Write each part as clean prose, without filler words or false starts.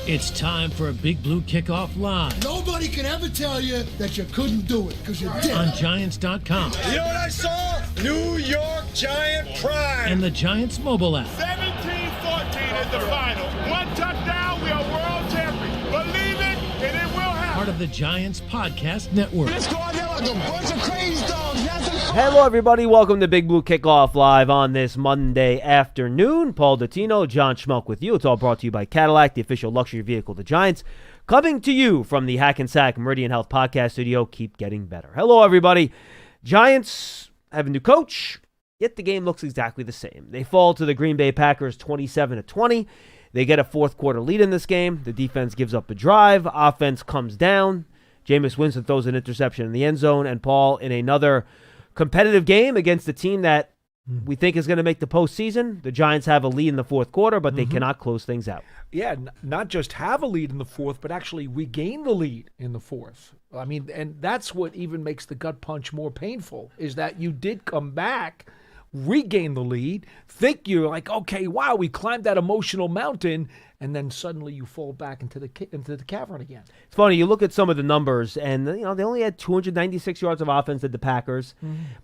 It's time for a Big Blue Kickoff Live. Nobody can ever tell you that you couldn't do it, because you did. On Giants.com. You know what I saw? New York Giant pride. And the Giants mobile app. 17-14 is the final. One touchdown, we are world champions. Believe it, and it will happen. Part of the Giants Podcast Network. Let's go out there like a bunch of crazy dogs. Hello, everybody. Welcome to Big Blue Kickoff Live on this Monday afternoon. Paul Dottino, John Schmeelk with you. It's all brought to you by Cadillac, the official luxury vehicle of the Giants. Coming to you from the Hackensack Meridian Health Podcast Studio. Keep getting better. Hello, everybody. Giants have a new coach, yet the game looks exactly the same. They fall to the Green Bay Packers 27-20. They get a fourth quarter lead in this game. The defense gives up a drive. Offense comes down. Jameis Winston throws an interception in the end zone. And Paul, in another competitive game against a team that we think is going to make the postseason, the Giants have a lead in the fourth quarter, but they cannot close things out. Yeah, not just have a lead in the fourth, but actually regain the lead in the fourth. I mean, and that's what even makes the gut punch more painful, is that you did come back, regain the lead, think you're like, okay, wow, we climbed that emotional mountain, and then suddenly you fall back into the cavern again. It's funny, you look at some of the numbers, and they only had 296 yards of offense at the Packers.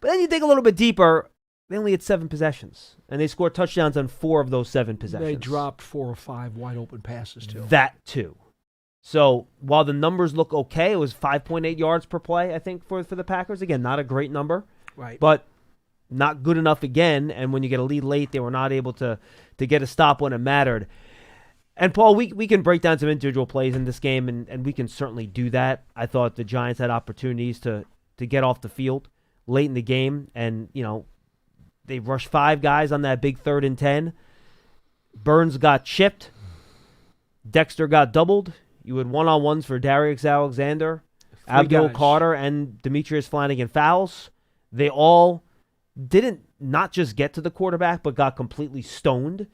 But then you dig a little bit deeper, they only had 7 possessions, and they scored touchdowns on 4 of those 7 possessions. They dropped 4 or 5 wide open passes too. That too. So while the numbers look okay, it was 5.8 yards per play, I think, for the Packers. Again, not a great number, right? But not good enough again. And when you get a lead late, they were not able to get a stop when it mattered. And, Paul, we can break down some individual plays in this game, and we can certainly do that. I thought the Giants had opportunities to get off the field late in the game, and, they rushed 5 guys on that big 3rd and 10. Burns got chipped. Dexter got doubled. You had one-on-ones for Darius Alexander, Abdul Carter, and Demetrius Flanagan fouls. They all didn't not just get to the quarterback, but got completely stoned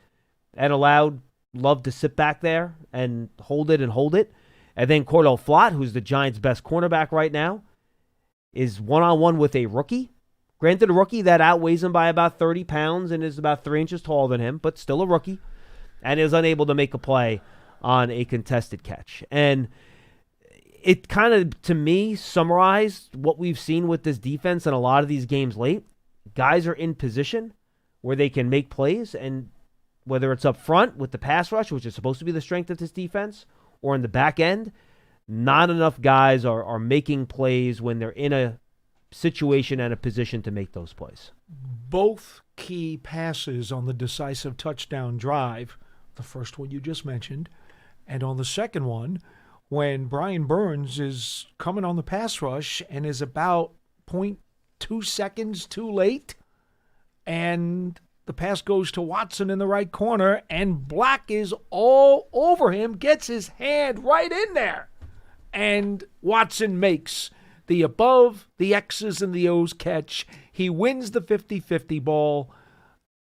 and allowed Love to sit back there and hold it. And then Cordell Flott, who's the Giants' best cornerback right now, is one-on-one with a rookie. Granted, a rookie that outweighs him by about 30 pounds and is about 3 inches taller than him, but still a rookie, and is unable to make a play on a contested catch. And it kind of, to me, summarized what we've seen with this defense in a lot of these games late. Guys are in position where they can make plays, and whether it's up front with the pass rush, which is supposed to be the strength of this defense, or in the back end, not enough guys are making plays when they're in a situation and a position to make those plays. Both key passes on the decisive touchdown drive, the first one you just mentioned, and on the second one, when Brian Burns is coming on the pass rush and is about 0.2 seconds too late, and the pass goes to Watson in the right corner, and Black is all over him, gets his hand right in there. And Watson makes the above, the X's and the O's catch. He wins the 50-50 ball.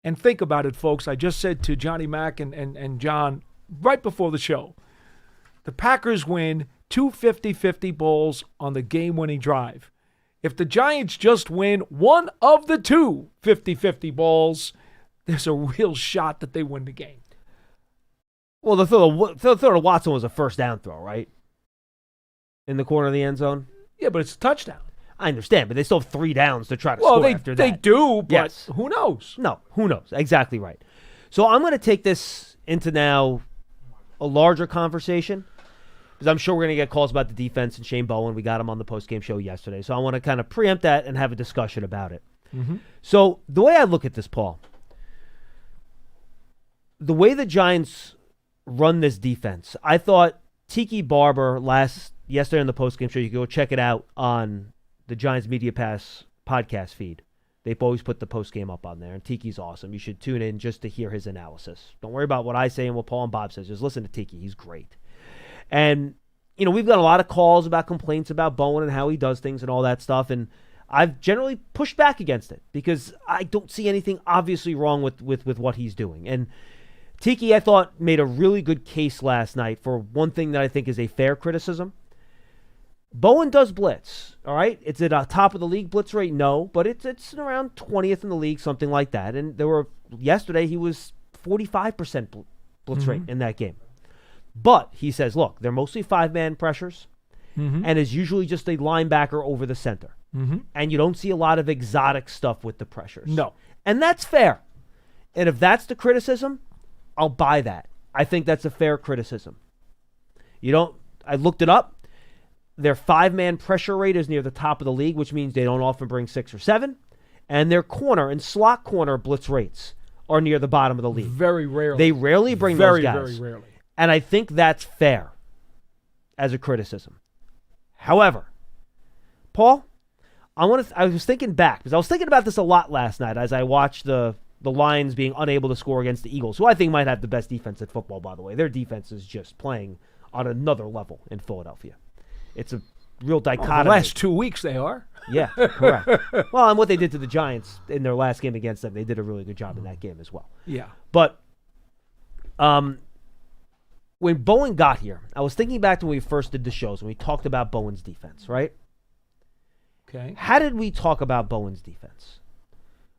And think about it, folks. I just said to Johnny Mack and John right before the show, the Packers win 2 50-50 balls on the game-winning drive. If the Giants just win one of the 2 50-50 balls, there's a real shot that they win the game. Well, the throw to Watson was a first down throw, right? In the corner of the end zone? Yeah, but it's a touchdown. I understand, but they still have 3 downs to try to score after that. They do, but yes. Who knows? No, who knows? Exactly right. So I'm going to take this into now a larger conversation, because I'm sure we're going to get calls about the defense and Shane Bowen. We got him on the postgame show yesterday. So I want to kind of preempt that and have a discussion about it. So the way I look at this, Paul, the way the Giants run this defense, I thought Tiki Barber yesterday on the postgame show, you can go check it out on the Giants Media Pass podcast feed. They've always put the postgame up on there, and Tiki's awesome. You should tune in just to hear his analysis. Don't worry about what I say and what Paul and Bob says. Just listen to Tiki. He's great. And, we've got a lot of calls about complaints about Bowen and how he does things and all that stuff, and I've generally pushed back against it because I don't see anything obviously wrong with what he's doing. And Tiki, I thought, made a really good case last night for one thing that I think is a fair criticism. Bowen does blitz, all right? It's at top of the league blitz rate, no, but it's around 20th in the league, something like that. And yesterday he was 45% blitz rate in that game. But he says, look, they're mostly 5-man pressures, and is usually just a linebacker over the center. And you don't see a lot of exotic stuff with the pressures. No. And that's fair. And if that's the criticism, I'll buy that. I think that's a fair criticism. I looked it up. Their 5-man pressure rate is near the top of the league, which means they don't often bring 6 or 7. And their corner and slot corner blitz rates are near the bottom of the league. Very rarely. They rarely bring those guys. Very rarely. And I think that's fair as a criticism. However, Paul, I was thinking back, because I was thinking about this a lot last night as I watched the Lions being unable to score against the Eagles, who I think might have the best defense at football, by the way. Their defense is just playing on another level in Philadelphia. It's a real dichotomy. The last 2 weeks they are. Yeah, correct. Well, and what they did to the Giants in their last game against them, they did a really good job in that game as well. Yeah. But when Bowen got here, I was thinking back to when we first did the shows, when we talked about Bowen's defense, right? Okay. How did we talk about Bowen's defense?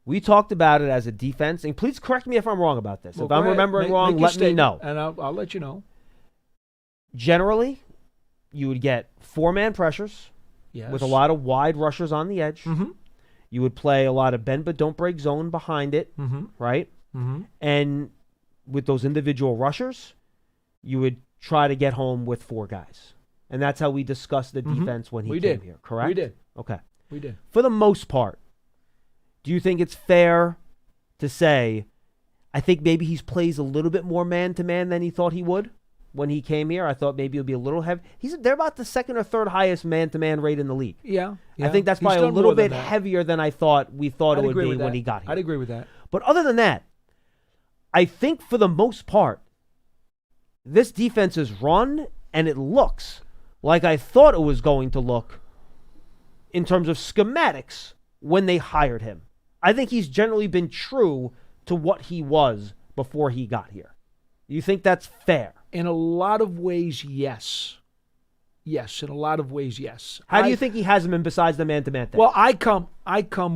We talked about it as a defense, and please correct me if I'm wrong about this. Well, if I'm remembering wrong, let me know. And I'll let you know. Generally, you would get 4-man pressures with a lot of wide rushers on the edge. You would play a lot of bend but don't break zone behind it, right? And with those individual rushers, you would try to get home with 4 guys. And that's how we discussed the defense when he came here, correct? We did. Okay. We did. For the most part, do you think it's fair to say, I think maybe he plays a little bit more man-to-man than he thought he would when he came here? I thought maybe it would be a little heavy. They're about the second or third highest man-to-man rate in the league. Yeah. I think that's probably a little bit heavier than we thought it would be when he got here. I'd agree with that. But other than that, I think for the most part, this defense is run, and it looks like I thought it was going to look in terms of schematics when they hired him. I think he's generally been true to what he was before he got here. You think that's fair? In a lot of ways, yes. Yes, in a lot of ways, yes. How do you think he hasn't been besides the man-to-man thing? Well, I come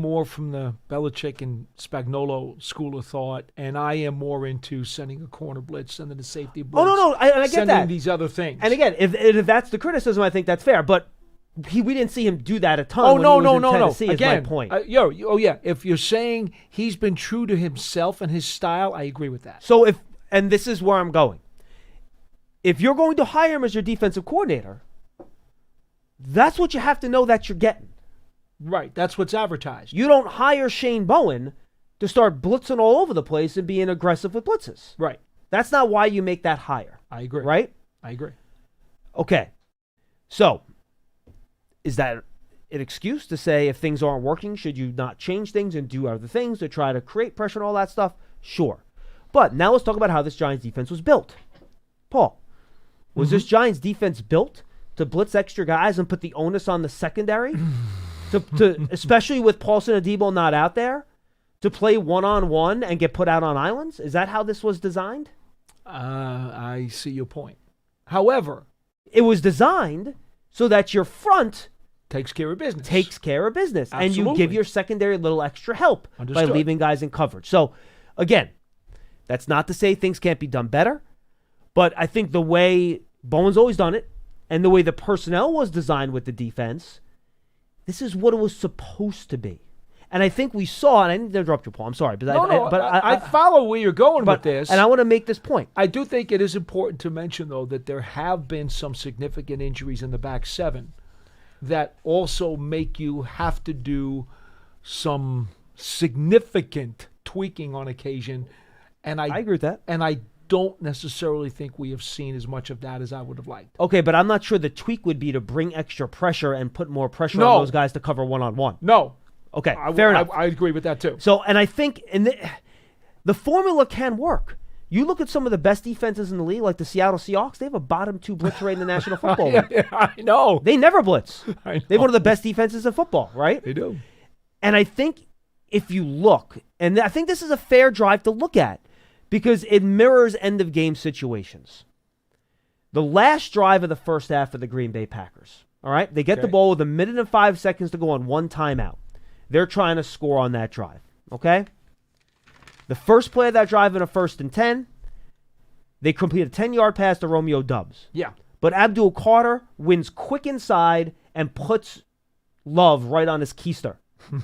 more from the Belichick and Spagnuolo school of thought, and I am more into sending a corner blitz, sending a safety blitz. Oh, no, I get sending that. These other things. And again, if that's the criticism, I think that's fair. But we didn't see him do that a ton when he was in Tennessee, is my point. Yeah. If you're saying he's been true to himself and his style, I agree with that. So and this is where I'm going. If you're going to hire him as your defensive coordinator, that's what you have to know that you're getting. Right. That's what's advertised. You don't hire Shane Bowen to start blitzing all over the place and being aggressive with blitzes. Right. That's not why you make that hire. I agree. Right? I agree. Okay. So, is that an excuse to say if things aren't working, should you not change things and do other things to try to create pressure and all that stuff? Sure. But now let's talk about how this Giants defense was built. Paul, was this Giants defense built to blitz extra guys and put the onus on the secondary, to especially with Paulson and Debo not out there, to play one-on-one and get put out on islands? Is that how this was designed? I see your point. However, it was designed so that your front takes care of business. Absolutely. And you give your secondary a little extra help Understood. by leaving guys in coverage. So, again, that's not to say things can't be done better, but I think the way Bowen's always done it, and the way the personnel was designed with the defense, this is what it was supposed to be. And I think we saw, and I didn't interrupt you, Paul, I'm sorry. But I follow where you're going with this. And I want to make this point. I do think it is important to mention, though, that there have been some significant injuries in the back seven that also make you have to do some significant tweaking on occasion. And I agree with that. And I don't necessarily think we have seen as much of that as I would have liked. Okay, but I'm not sure the tweak would be to bring extra pressure and put more pressure on those guys to cover one-on-one. No. Okay, fair enough. I agree with that, too. So, and I think the formula can work. You look at some of the best defenses in the league, like the Seattle Seahawks, they have a bottom 2 blitz rate in the National Football League. Yeah, I know. They never blitz. I know. They have one of the best defenses in football, right? They do. And I think if you look, and I think this is a fair drive to look at, because it mirrors end-of-game situations. The last drive of the first half of the Green Bay Packers, All right? They get the ball with 1 minute and 5 seconds to go on one timeout. They're trying to score on that drive. Okay? The first play of that drive in a 1st and 10, they complete a 10-yard pass to Romeo Doubs. Yeah. But Abdul Carter wins quick inside and puts Love right on his keister.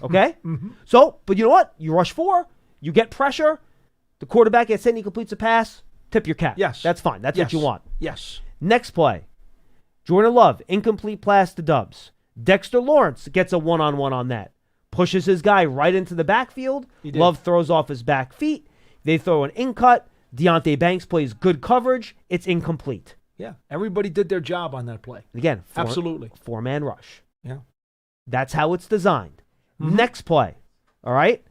Okay? So, but you know what? You rush 4, you get pressure, the quarterback gets hit and he completes a pass, tip your cap. Yes. That's fine. That's what you want. Yes. Next play, Jordan Love, incomplete pass to Doubs. Dexter Lawrence gets a one-on-one on that. Pushes his guy right into the backfield. Love throws off his back feet. They throw an in-cut. Deonte Banks plays good coverage. It's incomplete. Yeah. Everybody did their job on that play. Again, Absolutely. 4-man rush. Yeah. That's how it's designed. Next play, all right?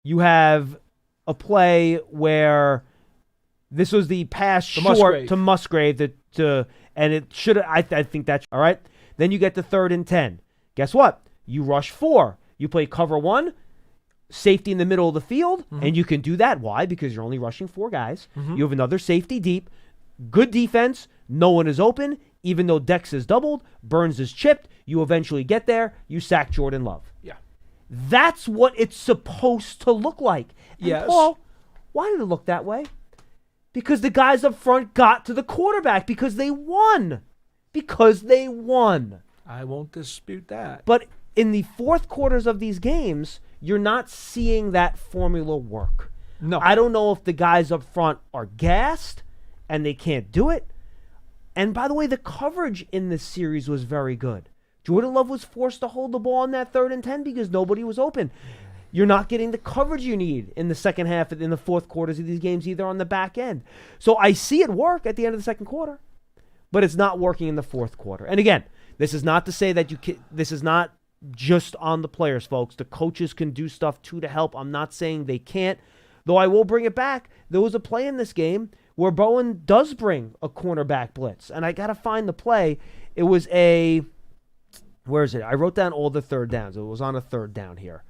You have a play where this was the pass short to Musgrave, and it should have, I think that's, all right? Then you get to 3rd and 10. Guess what? You rush 4. You play cover 1, safety in the middle of the field, and you can do that. Why? Because you're only rushing 4 guys. You have another safety deep. Good defense. No one is open. Even though Dex is doubled, Burns is chipped, you eventually get there. You sack Jordan Love. Yeah. That's what it's supposed to look like. And Yes. Paul, why did it look that way? Because the guys up front got to the quarterback because they won. Because they won. I won't dispute that. But in the fourth quarters of these games, you're not seeing that formula work. No. I don't know if the guys up front are gassed and they can't do it. And by the way, the coverage in this series was very good. Jordan Love was forced to hold the ball on that 3rd and 10 because nobody was open. You're not getting the coverage you need in the second half, in the fourth quarters of these games, either on the back end. So I see it work at the end of the second quarter, but it's not working in the fourth quarter. And again, this is not to say that this is not just on the players, folks. The coaches can do stuff too to help. I'm not saying they can't, though I will bring it back. There was a play in this game where Bowen does bring a cornerback blitz, and I got to find the play. It was where is it? I wrote down all the 3rd downs. It was on a 3rd down here.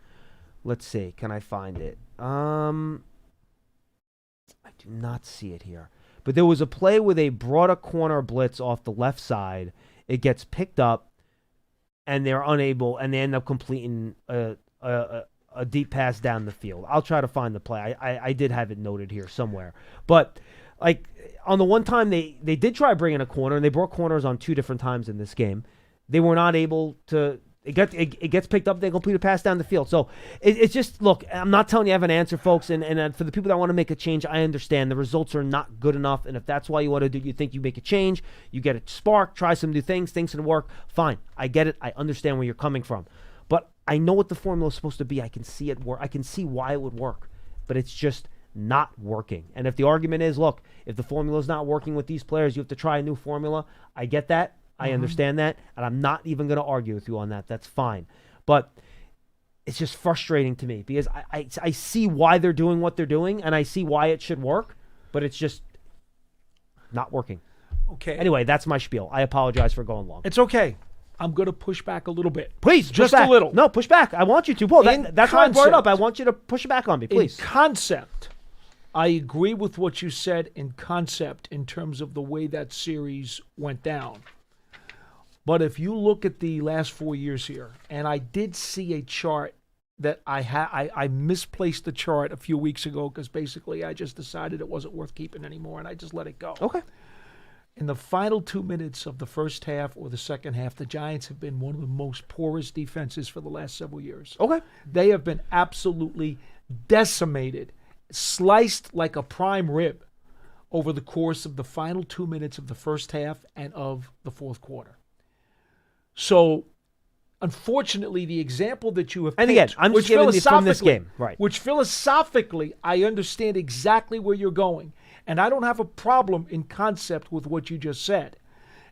Let's see. Can I find it? I do not see it here. But there was a play where they brought a corner blitz off the left side. It gets picked up, and they're unable, and they end up completing a deep pass down the field. I'll try to find the play. I did have it noted here somewhere. But like on the one time they did try bringing a corner, and they brought corners on 2 different times in this game. They were not able to. It gets picked up. They complete a pass down the field. So it's just, look, I'm not telling you I have an answer, folks. And for the people that want to make a change, I understand the results are not good enough. And if that's why you want to do, you think you make a change, you get a spark, try some new things can work. Fine, I get it. I understand where you're coming from. But I know what the formula is supposed to be. I can see it work. I can see why it would work. But it's just not working. And if the argument is, look, if the formula is not working with these players, you have to try a new formula. I get that. I understand that, and I'm not even going to argue with you on that. That's fine. But it's just frustrating to me because I see why they're doing what they're doing, and I see why it should work, but it's just not working. Okay. Anyway, that's my spiel. I apologize for going long. It's okay. I'm going to push back a little bit. Please, just push back. a little. No, push back. I want you to. Paul, that's why I brought it up. I want you to push it back on me, please. In concept, I agree with what you said in concept in terms of the way that series went down. But if you look at the last 4 years here, and I did see a chart that I misplaced the chart a few weeks ago because basically I just decided it wasn't worth keeping anymore, and I just let it go. Okay. In the final 2 minutes of the first half or the second half, the Giants have been one of the most poorest defenses for the last several years. Okay. They have been absolutely decimated, sliced like a prime rib over the course of the final 2 minutes of the first half and of the fourth quarter. So, unfortunately, the example that you have picked, and again, I'm just giving you from this game, right? Which philosophically, I understand exactly where you're going, and I don't have a problem in concept with what you just said,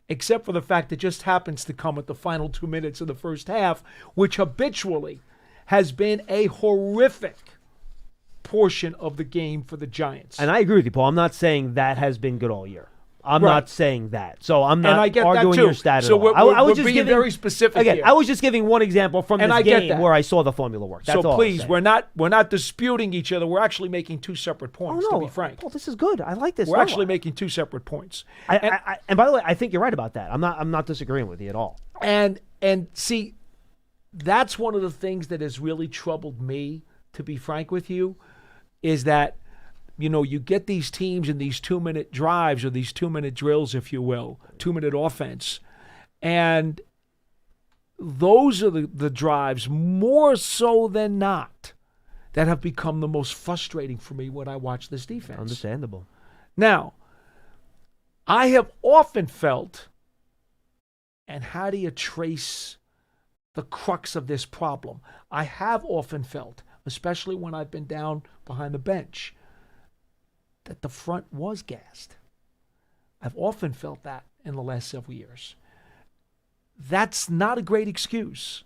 except for the fact it just happens to come at the final 2 minutes of the first half, which habitually has been a horrific portion of the game for the Giants. And I agree with you, Paul. I'm not saying that has been good all year. I'm Right. not saying that. So I'm And not I get that arguing too. your stat So at all. we're- I was we're just being giving very specific again. here. I was just giving one example from And this I get game that. where I saw the formula work. That's So all. please, I'm we're not disputing each other. We're actually making two separate points. oh, no. To be frank, Paul, this is good. I like this. we're No, actually making two separate points. and by the way, I think you're right about that. I'm not disagreeing with you at all. And see, that's one of the things that has really troubled me, to be frank with you, is that, you get these teams in these 2-minute drives or these 2-minute drills, if you will, 2-minute offense. And those are the drives, more so than not, that have become the most frustrating for me when I watch this defense. Understandable. Now, I have often felt, and how do you trace the crux of this problem? I have often felt, especially when I've been down behind the bench, that the front was gassed. I've often felt that in the last several years. That's not a great excuse.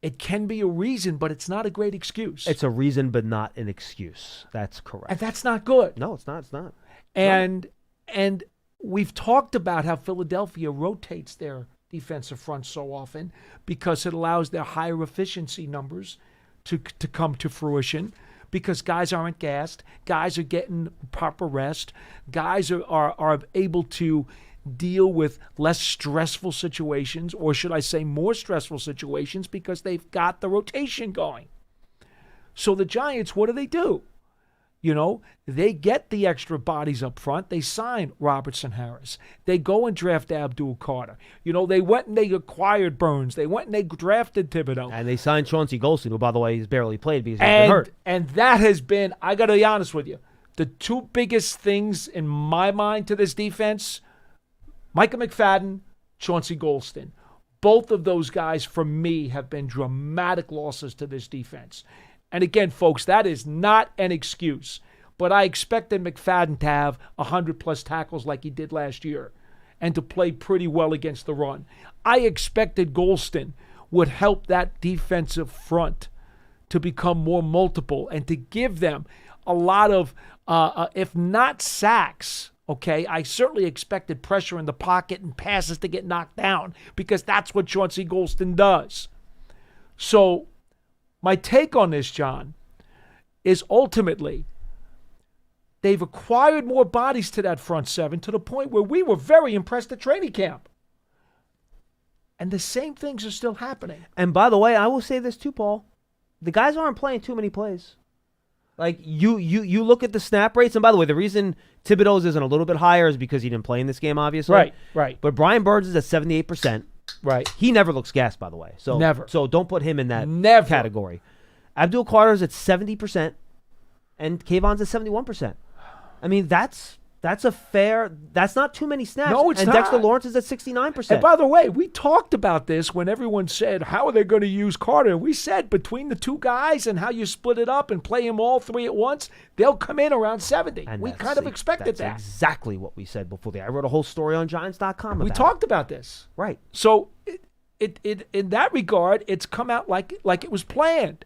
It can be a reason, but it's not a great excuse. It's a reason, but not an excuse. That's correct. And that's not good. No, it's not. It's not. And we've talked about how Philadelphia rotates their defensive front so often because it allows their higher efficiency numbers to come to fruition, because guys aren't gassed, guys are getting proper rest, guys are able to deal with less stressful situations, or should I say more stressful situations, because they've got the rotation going. So the Giants, what do? They get the extra bodies up front. They sign Robertson Harris. They go and draft Abdul Carter. They went and they acquired Burns. They went and they drafted Thibodeau. And they signed Chauncey Golston, who, by the way, he's barely played because he's been hurt. And that has been, I got to be honest with you, the two biggest things in my mind to this defense, Micah McFadden, Chauncey Golston. Both of those guys, for me, have been dramatic losses to this defense. And again, folks, that is not an excuse. But I expected McFadden to have 100-plus tackles like he did last year and to play pretty well against the run. I expected Golston would help that defensive front to become more multiple and to give them a lot of, if not sacks, okay, I certainly expected pressure in the pocket and passes to get knocked down, because that's what Chauncey Golston does. So my take on this, John, is ultimately they've acquired more bodies to that front seven to the point where we were very impressed at training camp. And the same things are still happening. And by the way, I will say this too, Paul. The guys aren't playing too many plays. Like, you look at the snap rates, and by the way, the reason Thibodeau's isn't a little bit higher is because he didn't play in this game, obviously. Right. But Brian Burns is at 78%. Right. He never looks gassed, by the way. So Never. So don't put him in that Never. category. Abdul Carter's at 70%, and Kayvon's at 71%. I mean, that's not too many snaps. No, it's and not. Dexter Lawrence is at 69%. And by the way, we talked about this when everyone said, how are they going to use Carter? We said between the two guys and how you split it up and play them all three at once, they'll come in around 70. And We that's kind of expected that's that. exactly what we said before. I wrote a whole story on Giants.com about We talked about this. Right. So it in that regard, it's come out like it was planned.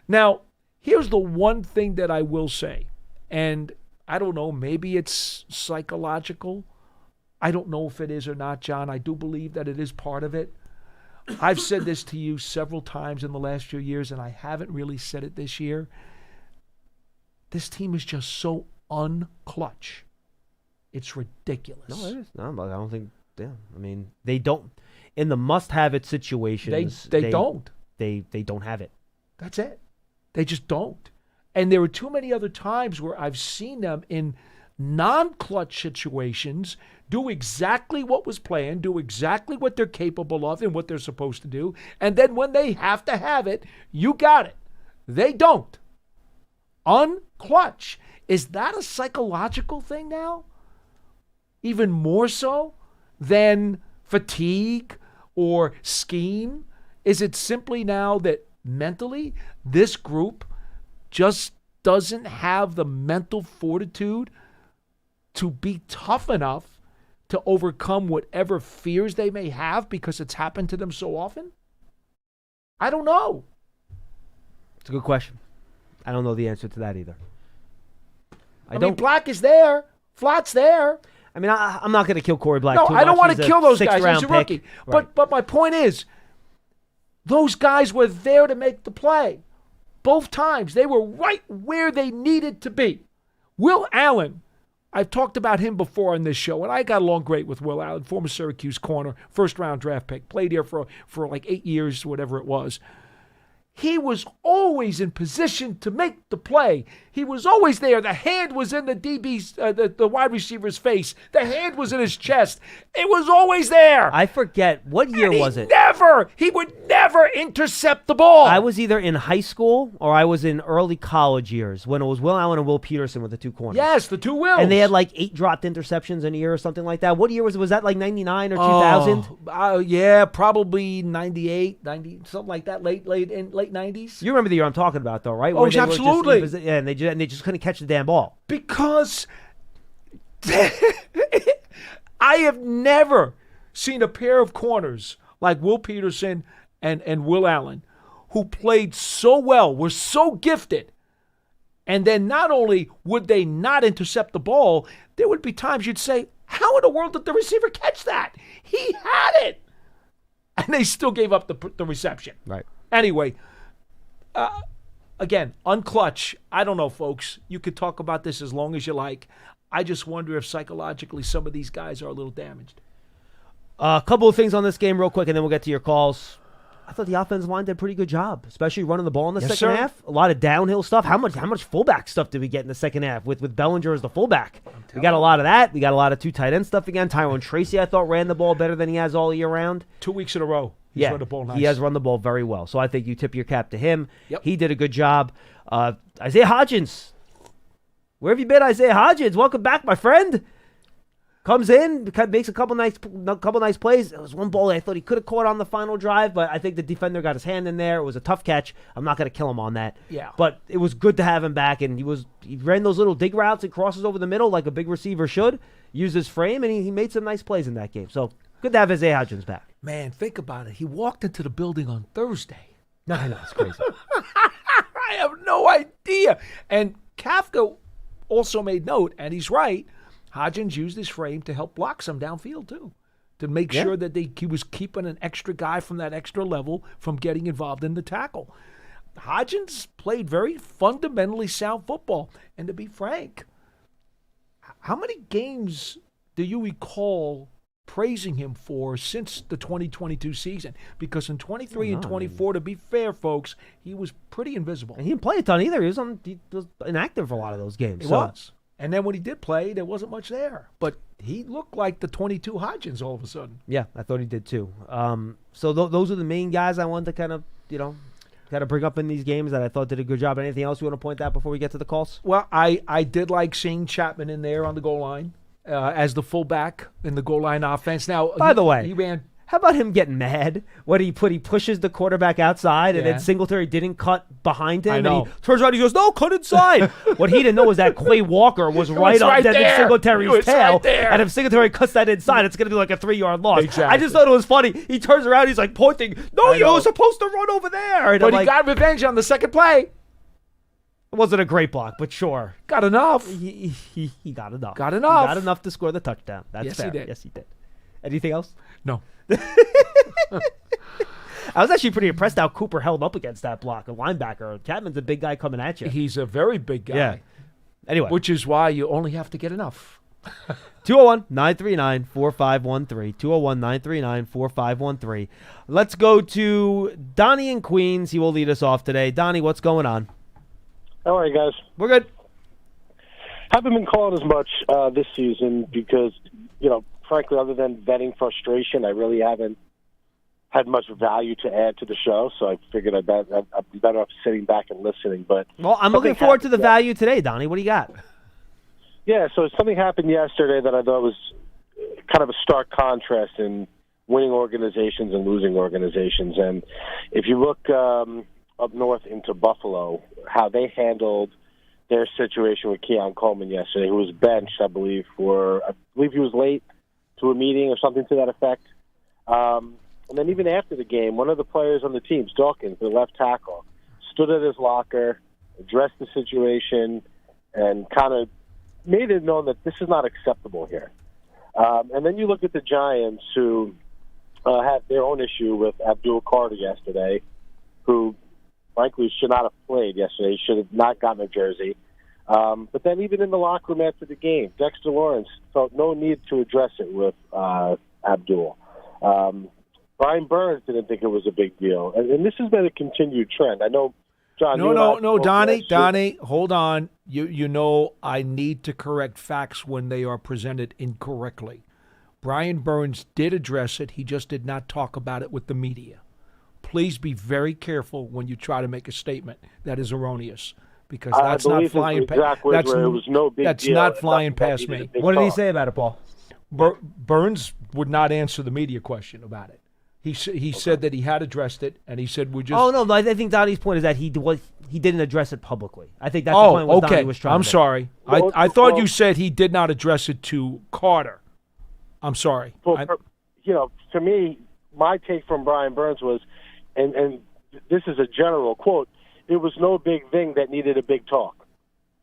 Now, here's the one thing that I will say, and I don't know, maybe it's psychological. I don't know if it is or not, John. I do believe that it is part of it. I've said this to you several times in the last few years, and I haven't really said it this year. This team is just so unclutch. It's ridiculous. No, it is. No, I don't think. Yeah, I mean, they don't. In the must-have-it situations, They don't. They don't have it. That's it. They just don't. And there are too many other times where I've seen them in non-clutch situations do exactly what was planned, do exactly what they're capable of and what they're supposed to do. And then when they have to have it, you got it. They don't. Unclutch. Is that a psychological thing now? Even more so than fatigue or scheme? Is it simply now that mentally this group just doesn't have the mental fortitude to be tough enough to overcome whatever fears they may have because it's happened to them so often? I don't know. It's a good question. I don't know the answer to that either. I mean, Black is there. Flott's there. I mean, I'm not going to kill Corey Black. No, too I don't much. want to He's kill those guys. sixth-round He's a rookie. pick. Right. But my point is, those guys were there to make the play. Both times, they were right where they needed to be. Will Allen, I've talked about him before on this show, and I got along great with Will Allen, former Syracuse corner, first-round draft pick, played here for like 8 years, whatever it was. He was always in position to make the play. He was always there. The hand was in the DB's, the wide receiver's face. The hand was in his chest. It was always there. I forget. What year was it? He would never intercept the ball. I was either in high school or I was in early college years when it was Will Allen and Will Peterson with the two corners. Yes, the two Wills. And they had like 8 dropped interceptions in a year or something like that. What year was it? Was that like 99 or 2000? Yeah, probably 98, 90, something like that, late 90s. You remember the year I'm talking about, though, right? Oh, Where they were absolutely. Just and they just couldn't catch the damn ball. Because I have never seen a pair of corners like Will Peterson and Will Allen who played so well, were so gifted, and then not only would they not intercept the ball, there would be times you'd say, how in the world did the receiver catch that? He had it. And they still gave up the reception. Right. Anyway, again, unclutch. I don't know, folks. You could talk about this as long as you like. I just wonder if psychologically some of these guys are a little damaged. A couple of things on this game real quick, and then we'll get to your calls. I thought the offensive line did a pretty good job, especially running the ball in the second half. A lot of downhill stuff. How much fullback stuff did we get in the second half with Bellinger as the fullback? We got a lot of that. We got a lot of 2 tight end stuff again. Tyrone Tracy, I thought, ran the ball better than he has all year round. 2 weeks in a row. He's run the ball nice. He has run the ball very well. So I think you tip your cap to him. Yep. He did a good job. Isaiah Hodgins. Where have you been, Isaiah Hodgins? Welcome back, my friend. Comes in, makes a couple nice plays. There was one ball that I thought he could have caught on the final drive, but I think the defender got his hand in there. It was a tough catch. I'm not going to kill him on that. Yeah. But it was good to have him back, and he ran those little dig routes and crosses over the middle like a big receiver should. Used his frame, and he made some nice plays in that game. So good to have Isaiah Hodgins back. Man, think about it. He walked into the building on Thursday. No, I know, it's crazy. I have no idea. And Kafka also made note, and he's right, Hodgins used his frame to help block some downfield, too, to make sure that he was keeping an extra guy from that extra level from getting involved in the tackle. Hodgins played very fundamentally sound football. And to be frank, how many games do you recall praising him for since the 2022 season? Because in 23 and 24, to be fair, folks, he was pretty invisible. And he didn't play a ton either. He was inactive for a lot of those games. He was. And then when he did play, there wasn't much there. But he looked like the 22 Hodgins all of a sudden. Yeah, I thought he did too. So those are the main guys I wanted to kind of bring up in these games that I thought did a good job. Anything else you want to point out before we get to the calls? Well, I did like seeing Chapman in there on the goal line as the fullback in the goal line offense. Now, by the way, he ran. How about him getting mad when he pushes the quarterback outside and then Singletary didn't cut behind him? I know. And he turns around and he goes, no, cut inside. What he didn't know was that Quay Walker was right on Singletary's tail. And if Singletary cuts that inside, it's going to be like a 3-yard loss. Exactly. I just thought it was funny. He turns around, he's like pointing, no, you're supposed to run over there. And but he got revenge on the second play. It wasn't a great block, but sure. Got enough. He got enough. Got enough. He got enough to score the touchdown. That's yes, fair. He did. Yes, he did. Anything else? No. I was actually pretty impressed how Cooper held up against that block. A linebacker. Chapman's a big guy coming at you. He's a very big guy. Yeah. Anyway. Which is why you only have to get enough. 201-939-4513. 201-939-4513. Let's go to Donnie in Queens. He will lead us off today. Donnie, what's going on? How are you guys? We're good. Haven't been calling as much this season because, frankly, other than venting frustration, I really haven't had much value to add to the show. So I figured I'd be better off sitting back and listening. But I'm looking forward to the value today, Donnie. What do you got? Yeah, so something happened yesterday that I thought was kind of a stark contrast in winning organizations and losing organizations. And if you look up north into Buffalo, how they handled their situation with Keon Coleman yesterday, who was benched, I believe he was late to a meeting or something to that effect. And then even after the game, one of the players on the team, Dawkins, the left tackle, stood at his locker, addressed the situation, and kind of made it known that this is not acceptable here. And then you look at the Giants, who had their own issue with Abdul Carter yesterday, who, frankly, should not have played yesterday. He should have not gotten a jersey. But then even in the locker room after the game, Dexter Lawrence felt no need to address it with Abdul. Brian Burns didn't think it was a big deal. And this has been a continued trend. I know, John. No, Donnie, hold on. You know I need to correct facts when they are presented incorrectly. Brian Burns did address it. He just did not talk about it with the media. Please be very careful when you try to make a statement that is erroneous, because that's not flying past. That's not flying past me. What did he say about it, Paul? Burns would not answer the media question about it. He said that he had addressed it, and he said we just. Oh no, I think Donnie's point is that he didn't address it publicly. I think that's the point. Okay. Donnie was trying I'm to sorry. I thought you said he did not address it to Carter. I'm sorry. Well, to me, my take from Brian Burns was, and this is a general quote, it was no big thing that needed a big talk.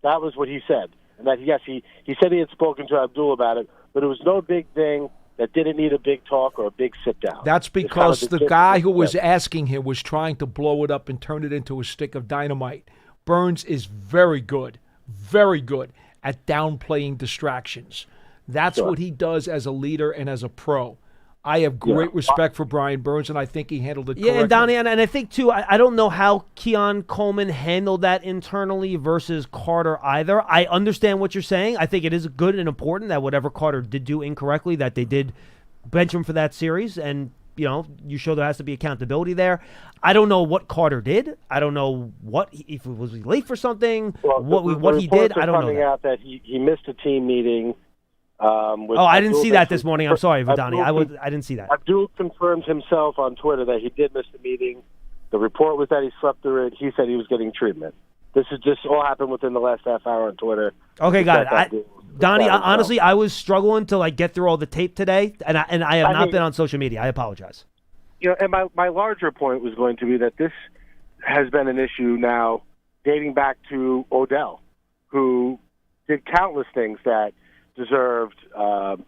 That was what he said. And that, yes, he said he had spoken to Abdul about it, but it was no big thing that didn't need a big talk or a big sit-down. That's because the guy who was asking him was trying to blow it up and turn it into a stick of dynamite. Burns is very good at downplaying distractions. That's what he does as a leader and as a pro. I have great respect for Brian Burns, and I think he handled it correctly. Yeah, and Donnie, and I think, too, I don't know how Keon Coleman handled that internally versus Carter either. I understand what you're saying. I think it is good and important that whatever Carter did do incorrectly, that they did bench him for that series, and, you show there has to be accountability there. I don't know what Carter did. I don't know if it was late for something, what he did. I don't know. Coming out that he missed a team meeting. I didn't see that this morning. I'm sorry, Vidani. I didn't see that. Abdul confirmed himself on Twitter that he did miss the meeting. The report was that he slept through it. He said he was getting treatment. This is just all happened within the last half hour on Twitter. Okay, got it. Donnie, honestly, I was struggling to get through all the tape today, and I have not been on social media. I apologize. And my larger point was going to be that this has been an issue now dating back to Odell, who did countless things that deserved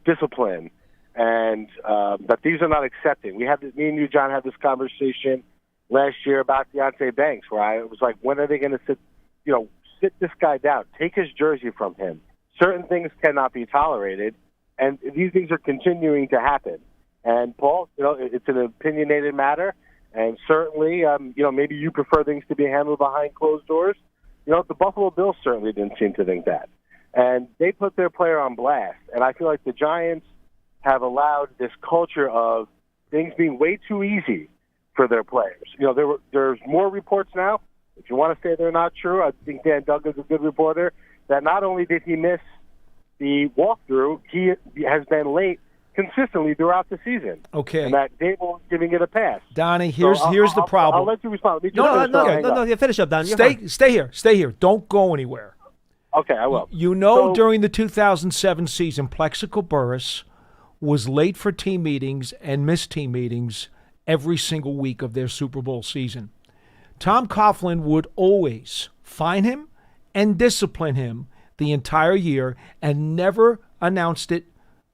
discipline, and that these are not accepting. Me and you, John, had this conversation last year about Deonte Banks, where I was like, when are they going to sit this guy down, take his jersey from him? Certain things cannot be tolerated, and these things are continuing to happen. And Paul, it's an opinionated matter, and certainly, maybe you prefer things to be handled behind closed doors. The Buffalo Bills certainly didn't seem to think that. And they put their player on blast. And I feel like the Giants have allowed this culture of things being way too easy for their players. There's more reports now. If you want to say they're not true, I think Dan Duggan's a good reporter, that not only did he miss the walkthrough, he has been late consistently throughout the season. Okay. And that Dable is giving it a pass. Donnie, here's the problem. I'll let you respond. No, finish up, Donnie. Stay here. Don't go anywhere. Okay, I will. During the 2007 season, Plexico Burress was late for team meetings and missed team meetings every single week of their Super Bowl season. Tom Coughlin would always fine him and discipline him the entire year and never announced it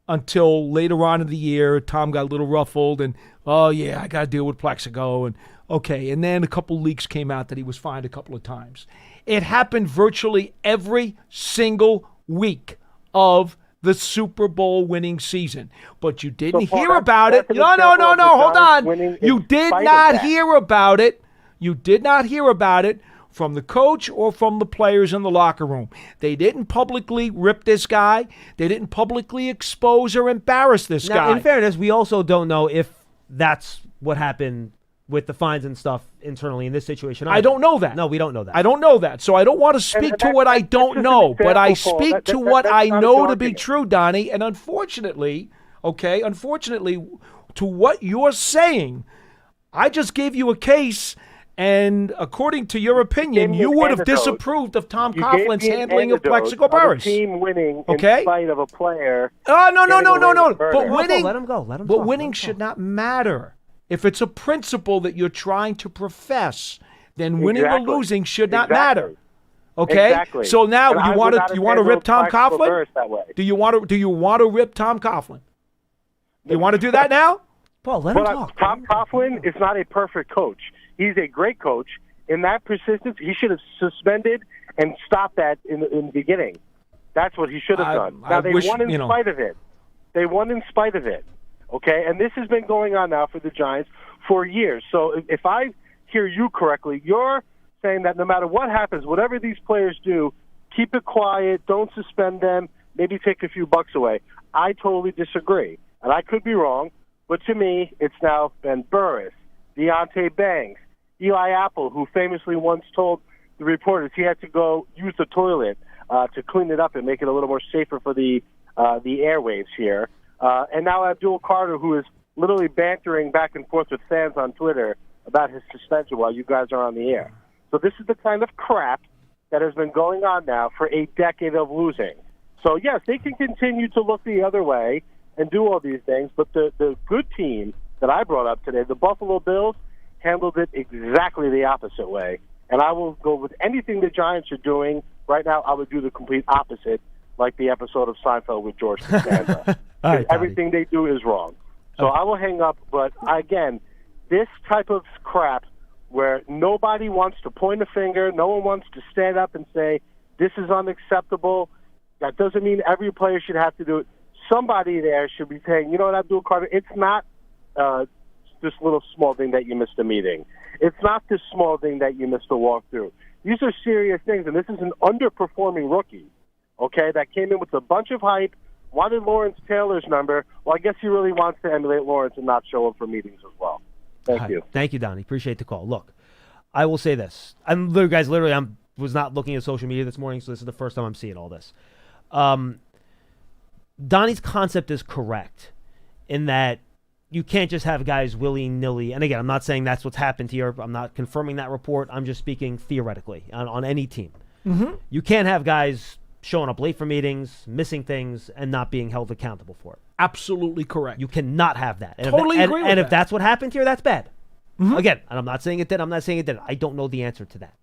until later on in the year. Tom got a little ruffled and, I got to deal with Plexico. And then a couple leaks came out that he was fined a couple of times. It happened virtually every single week of the Super Bowl winning season. But you didn't hear about it. No, hold on. You did not hear about it. You did not hear about it from the coach or from the players in the locker room. They didn't publicly rip this guy. They didn't publicly expose or embarrass this guy. Now, in fairness, we also don't know if that's what happened with the fines and stuff internally in this situation. I don't know that. No, we don't know that. I don't know that. So I don't want to speak to what I don't know, but I speak to what I know to be true, Donnie. And unfortunately, to what you're saying, I just gave you a case, and according to your opinion, you would have disapproved of Tom Coughlin's handling of Plexico Burress. Team winning in spite of a player. Oh, no. But winning, let him go. But winning should not matter. If it's a principle that you're trying to profess, then winning or losing should not matter. Okay, Exactly. so now And I you want would not to have rip handled Tom Plaxico Coughlin? Burress that way. Do you want to rip Tom Coughlin? You want to do that now? Paul, let him But talk. Tom Coughlin is not a perfect coach. He's a great coach. In that persistence, he should have suspended and stopped that in the beginning. That's what he should have done. Now, they won in spite of it. They won in spite of it. Okay? And this has been going on now for the Giants for years. So if I hear you correctly, you're saying that no matter what happens, whatever these players do, keep it quiet, don't suspend them, maybe take a few bucks away. I totally disagree. And I could be wrong, but to me, it's now Ben Burris, Deontay Banks, Eli Apple, who famously once told the reporters he had to go use the toilet to clean it up and make it a little more safer for the airwaves here. And now Abdul Carter, who is literally bantering back and forth with fans on Twitter about his suspension while you guys are on the air. So this is the kind of crap that has been going on now for a decade of losing. So, yes, they can continue to look the other way and do all these things, but the good team that I brought up today, the Buffalo Bills, handled it exactly the opposite way. And I will go with anything the Giants are doing right now. I would do the complete opposite, like the episode of Seinfeld with George Costanza. Right, everything they do is wrong. So I will hang up. But, again, this type of crap where nobody wants to point a finger, no one wants to stand up and say, this is unacceptable, that doesn't mean every player should have to do it. Somebody there should be saying, you know what, Abdul Carter, it's not this little small thing that you missed a meeting. It's not this small thing that you missed a walkthrough. These are serious things, and this is an underperforming rookie, okay, that came in with a bunch of hype, wanted Lawrence Taylor's number. Well, I guess he really wants to emulate Lawrence and not show up for meetings as well. Thank you. Thank you, Donnie. Appreciate the call. Look, I will say this. I was not looking at social media this morning, so this is the first time I'm seeing all this. Donnie's concept is correct in that you can't just have guys willy-nilly. And again, I'm not saying that's what's happened here. I'm not confirming that report. I'm just speaking theoretically on any team. Mm-hmm. You can't have guys showing up late for meetings, missing things, and not being held accountable for it. Absolutely correct. You cannot have that. And Totally agree with and that. if that's what happened here, that's bad. Mm-hmm. Again, and I'm not saying it did. I'm not saying it did. I don't know the answer to that.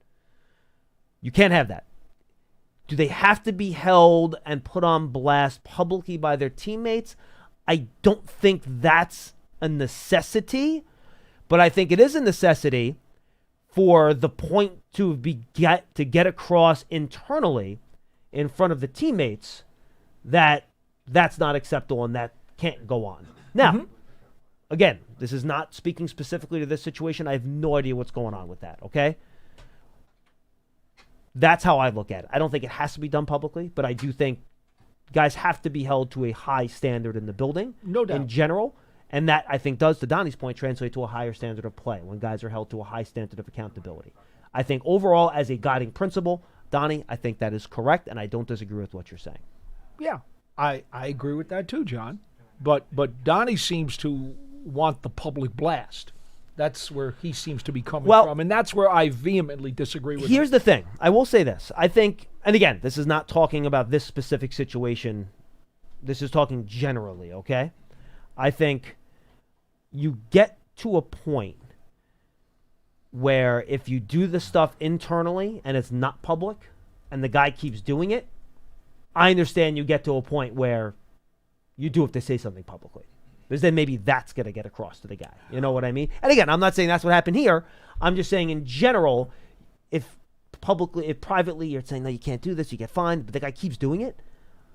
You can't have that. Do they have to be held and put on blast publicly by their teammates? I don't think that's a necessity, but I think it is a necessity for the point to get across internally in front of the teammates that that's not acceptable and that can't go on. Now, again, this is not speaking specifically to this situation. I have no idea what's going on with that, okay? That's how I look at it. I don't think it has to be done publicly, but I do think guys have to be held to a high standard in the building, No doubt. in general, and that, I think, does, to Donnie's point, translate to a higher standard of play when guys are held to a high standard of accountability. I think overall, as a guiding principle, Donnie, I think that is correct, and I don't disagree with what you're saying. Yeah, I agree with that too, John. But Donnie seems to want the public blast. That's where he seems to be coming from, and that's where I vehemently disagree with him. Here's the thing. I will say this. I think, and again, this is not talking about this specific situation. This is talking generally, okay? I think you get to a point where if you do the stuff internally and it's not public and the guy keeps doing it, I understand you get to a point where you do have to say something publicly. Because then maybe that's going to get across to the guy. You know what I mean? And again, I'm not saying that's what happened here. I'm just saying in general, if privately you're saying, no, you can't do this, you get fined, but the guy keeps doing it,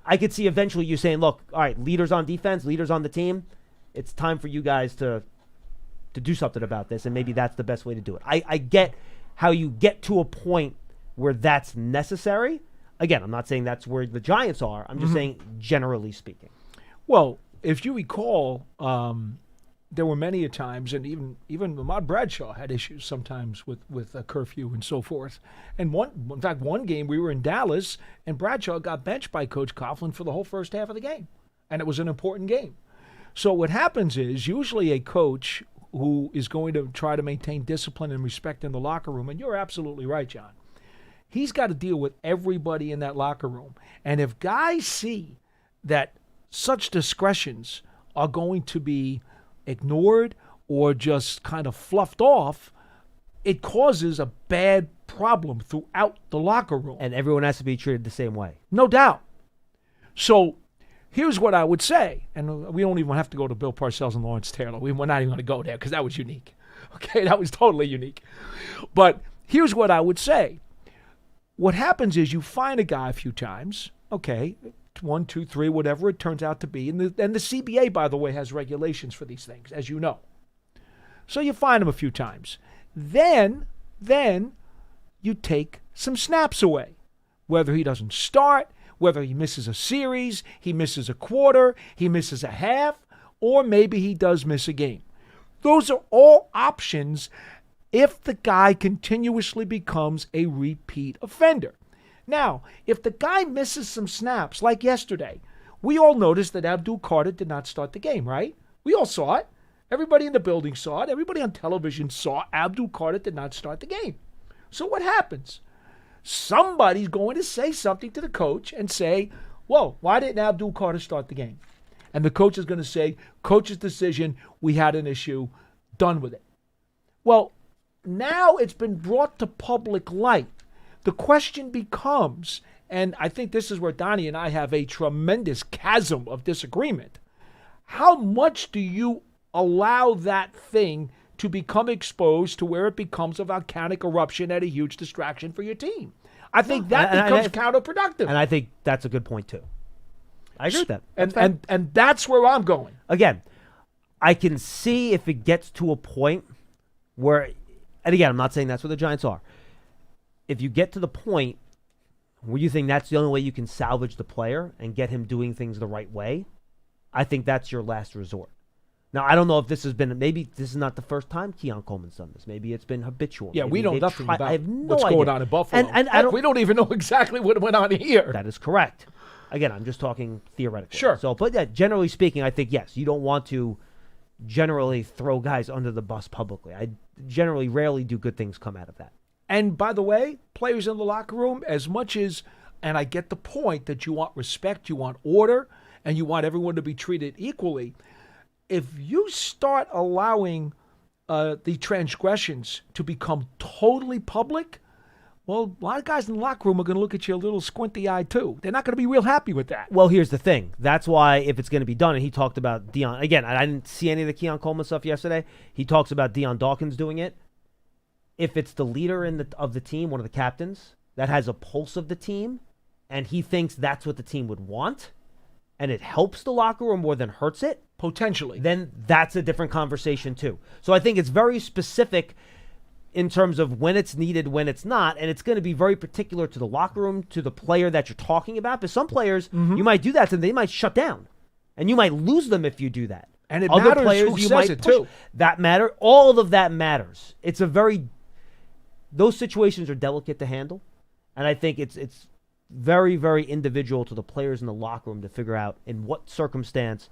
I could see eventually you saying, look, all right, leaders on defense, leaders on the team, it's time for you guys to do something about this, and maybe that's the best way to do it. I get how you get to a point where that's necessary. Again, I'm not saying that's where the Giants are. I'm just saying generally speaking. Well, if you recall, there were many a times, and even Ahmad Bradshaw had issues sometimes with a curfew and so forth. And in fact, one game we were in Dallas, and Bradshaw got benched by Coach Coughlin for the whole first half of the game, and it was an important game. So what happens is usually a coach who is going to try to maintain discipline and respect in the locker room, and you're absolutely right, John, he's got to deal with everybody in that locker room. And if guys see that such discretions are going to be ignored or just kind of fluffed off, it causes a bad problem throughout the locker room. And everyone has to be treated the same way. No doubt. So here's what I would say, and we don't even have to go to Bill Parcells and Lawrence Taylor. We're not even going to go there because that was unique. Okay, that was totally unique. But here's what I would say. What happens is you find a guy a few times, okay, 1, 2, 3, whatever it turns out to be. And the CBA, by the way, has regulations for these things, as you know. So you find him a few times. Then you take some snaps away. Whether he doesn't start, whether he misses a series, he misses a quarter, he misses a half, or maybe he does miss a game. Those are all options if the guy continuously becomes a repeat offender. Now, if the guy misses some snaps, like yesterday, we all noticed that Abdul Carter did not start the game, right? We all saw it. Everybody in the building saw it. Everybody on television saw Abdul Carter did not start the game. So what happens? Somebody's going to say something to the coach and say, whoa, why didn't Abdul Carter start the game? And the coach is going to say, coach's decision, we had an issue, done with it. Well, now it's been brought to public light. The question becomes, and I think this is where Donnie and I have a tremendous chasm of disagreement, how much do you allow that thing to become exposed to where it becomes a volcanic eruption and a huge distraction for your team? I think that becomes counterproductive. And I think that's a good point, too. I agree with that. And that's where I'm going. Again, I can see if it gets to a point where, and again, I'm not saying that's where the Giants are. If you get to the point where you think that's the only way you can salvage the player and get him doing things the right way, I think that's your last resort. Now, I don't know if this has been, maybe this is not the first time Keon Coleman's done this. Maybe it's been habitual. Yeah, maybe we know nothing about I have no what's idea. going on in Buffalo. And we don't even know exactly what went on here. That is correct. Again, I'm just talking theoretically. Sure. So, but yeah, generally speaking, I think, yes, you don't want to generally throw guys under the bus publicly. I generally rarely do good things come out of that. And by the way, players in the locker room, as much as, and I get the point that you want respect, you want order, and you want everyone to be treated equally, if you start allowing the transgressions to become totally public, well, a lot of guys in the locker room are going to look at you a little squinty-eyed too. They're not going to be real happy with that. Well, here's the thing. That's why if it's going to be done, and he talked about Deion. Again, I didn't see any of the Keon Coleman stuff yesterday. He talks about Deion Dawkins doing it. If it's the leader of the team, one of the captains, that has a pulse of the team, and he thinks that's what the team would want, and it helps the locker room more than hurts it, potentially, then that's a different conversation too. So I think it's very specific in terms of when it's needed, when it's not, and it's going to be very particular to the locker room, to the player that you're talking about. But some players, you might do that, and they might shut down, and you might lose them if you do that. And it Other matters players, who you says might it push. too. That matter. All of that matters. It's a very those situations are delicate to handle, and I think it's very, very individual to the players in the locker room to figure out in what circumstance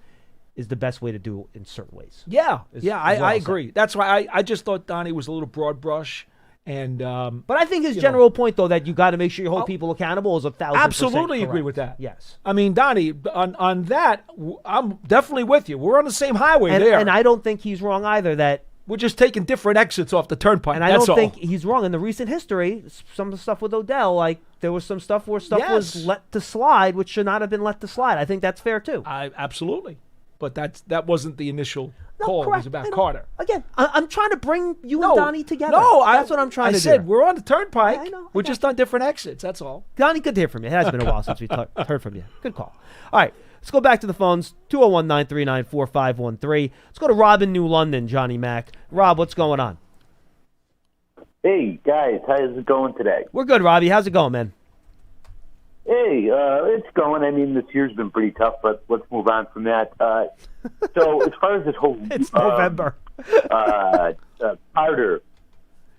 is the best way to do it in certain ways. Yeah, I said. agree. That's why I just thought Donnie was a little broad brush. And but I think his general point, though, that you got to make sure you hold people accountable is 1,000% absolutely correct. agree with that. Yes. I mean, Donnie, on that, I'm definitely with you. We're on the same highway there. And I don't think he's wrong either that we're just taking different exits off the turnpike. And I don't think he's wrong. In the recent history, some of the stuff with Odell, like there was some stuff where stuff was let to slide, which should not have been let to slide. I think that's fair, too. Absolutely. But that wasn't the initial call. Correct. It was about Carter. Again, I'm trying to bring you and Donnie together. No, that's what I'm trying to do. I said we're on the turnpike. I know. We're just on different exits. That's all. Donnie, good to hear from you. It has been a while since we heard from you. Good call. All right, let's go back to the phones. 201-939-4513. Let's go to Rob in New London, Johnny Mac. Rob, what's going on? Hey, guys. How's it going today? We're good, Robbie. How's it going, man? Hey, it's going. I mean, this year's been pretty tough, but let's move on from that. So as far as this whole it's November. Carter.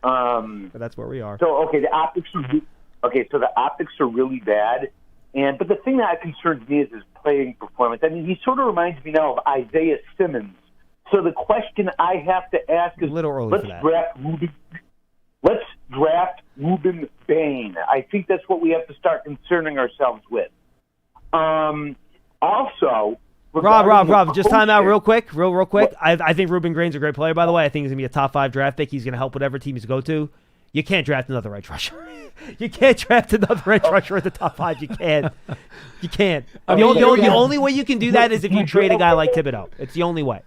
That's where we are. So the optics are really bad. But the thing that concerns me is his playing performance. I mean, he sort of reminds me now of Isaiah Simmons. So the question I have to ask is, let's draft Reuben Bain. I think that's what we have to start concerning ourselves with. Also, Rob, just time out coaching. real quick. I think Ruben Green's a great player, by the way. I think he's going to be a top 5 draft pick. He's going to help whatever team he's go to. You can't draft another edge rusher. You can't draft another edge rusher at the top 5. You can't. You can't. The only way you can do that is if you trade a guy like Thibodeau. It's the only way.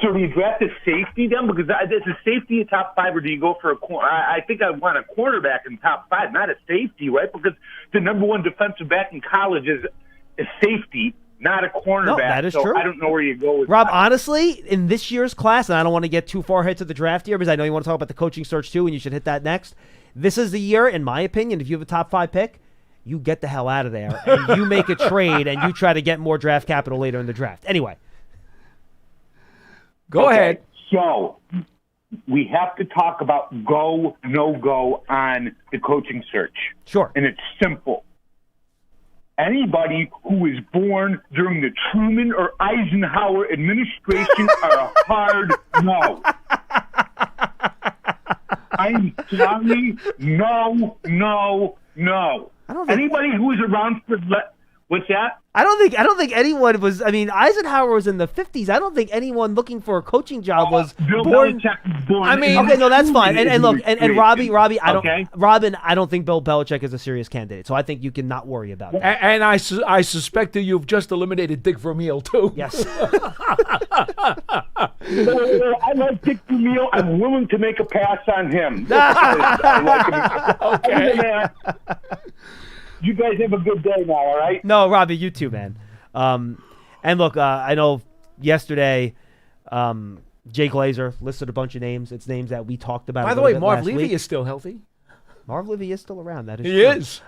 So do you draft a safety then? Because is a safety a top 5, or do you go for a corner? I think I want a quarterback in top 5, not a safety, right? Because the number 1 defensive back in college is a safety, not a cornerback. No, that is true. I don't know where you go with Rob, that. honestly, in this year's class, and I don't want to get too far ahead to the draft year because I know you want to talk about the coaching search too, and you should hit that next. This is the year, in my opinion, if you have a top 5 pick, you get the hell out of there, and you make a trade, and you try to get more draft capital later in the draft. Anyway. Go ahead. So we have to talk about go, no-go on the coaching search. Sure. And it's simple. Anybody who was born during the Truman or Eisenhower administration are a hard no. I'm sorry. No. Anybody who was around for... What's that? I don't think anyone was. I mean, Eisenhower was in the 50s. I don't think anyone looking for a coaching job was Bill born. Belichick was born. I mean, Okay, no, that's fine. And look, and Robbie, Okay. I don't think Bill Belichick is a serious candidate. So I think you can not worry about that. And I suspect that you've just eliminated Dick Vermeil, too. Yes. I like Dick Vermeil. I'm willing to make a pass on him. I like him. Okay. You guys have a good day now, all right? No, Robbie, you too, man. And look, I know yesterday, Jay Glazer listed a bunch of names. It's names that we talked about. By the way, Marv Levy is still healthy. Marv Levy is still around. That is He true. is.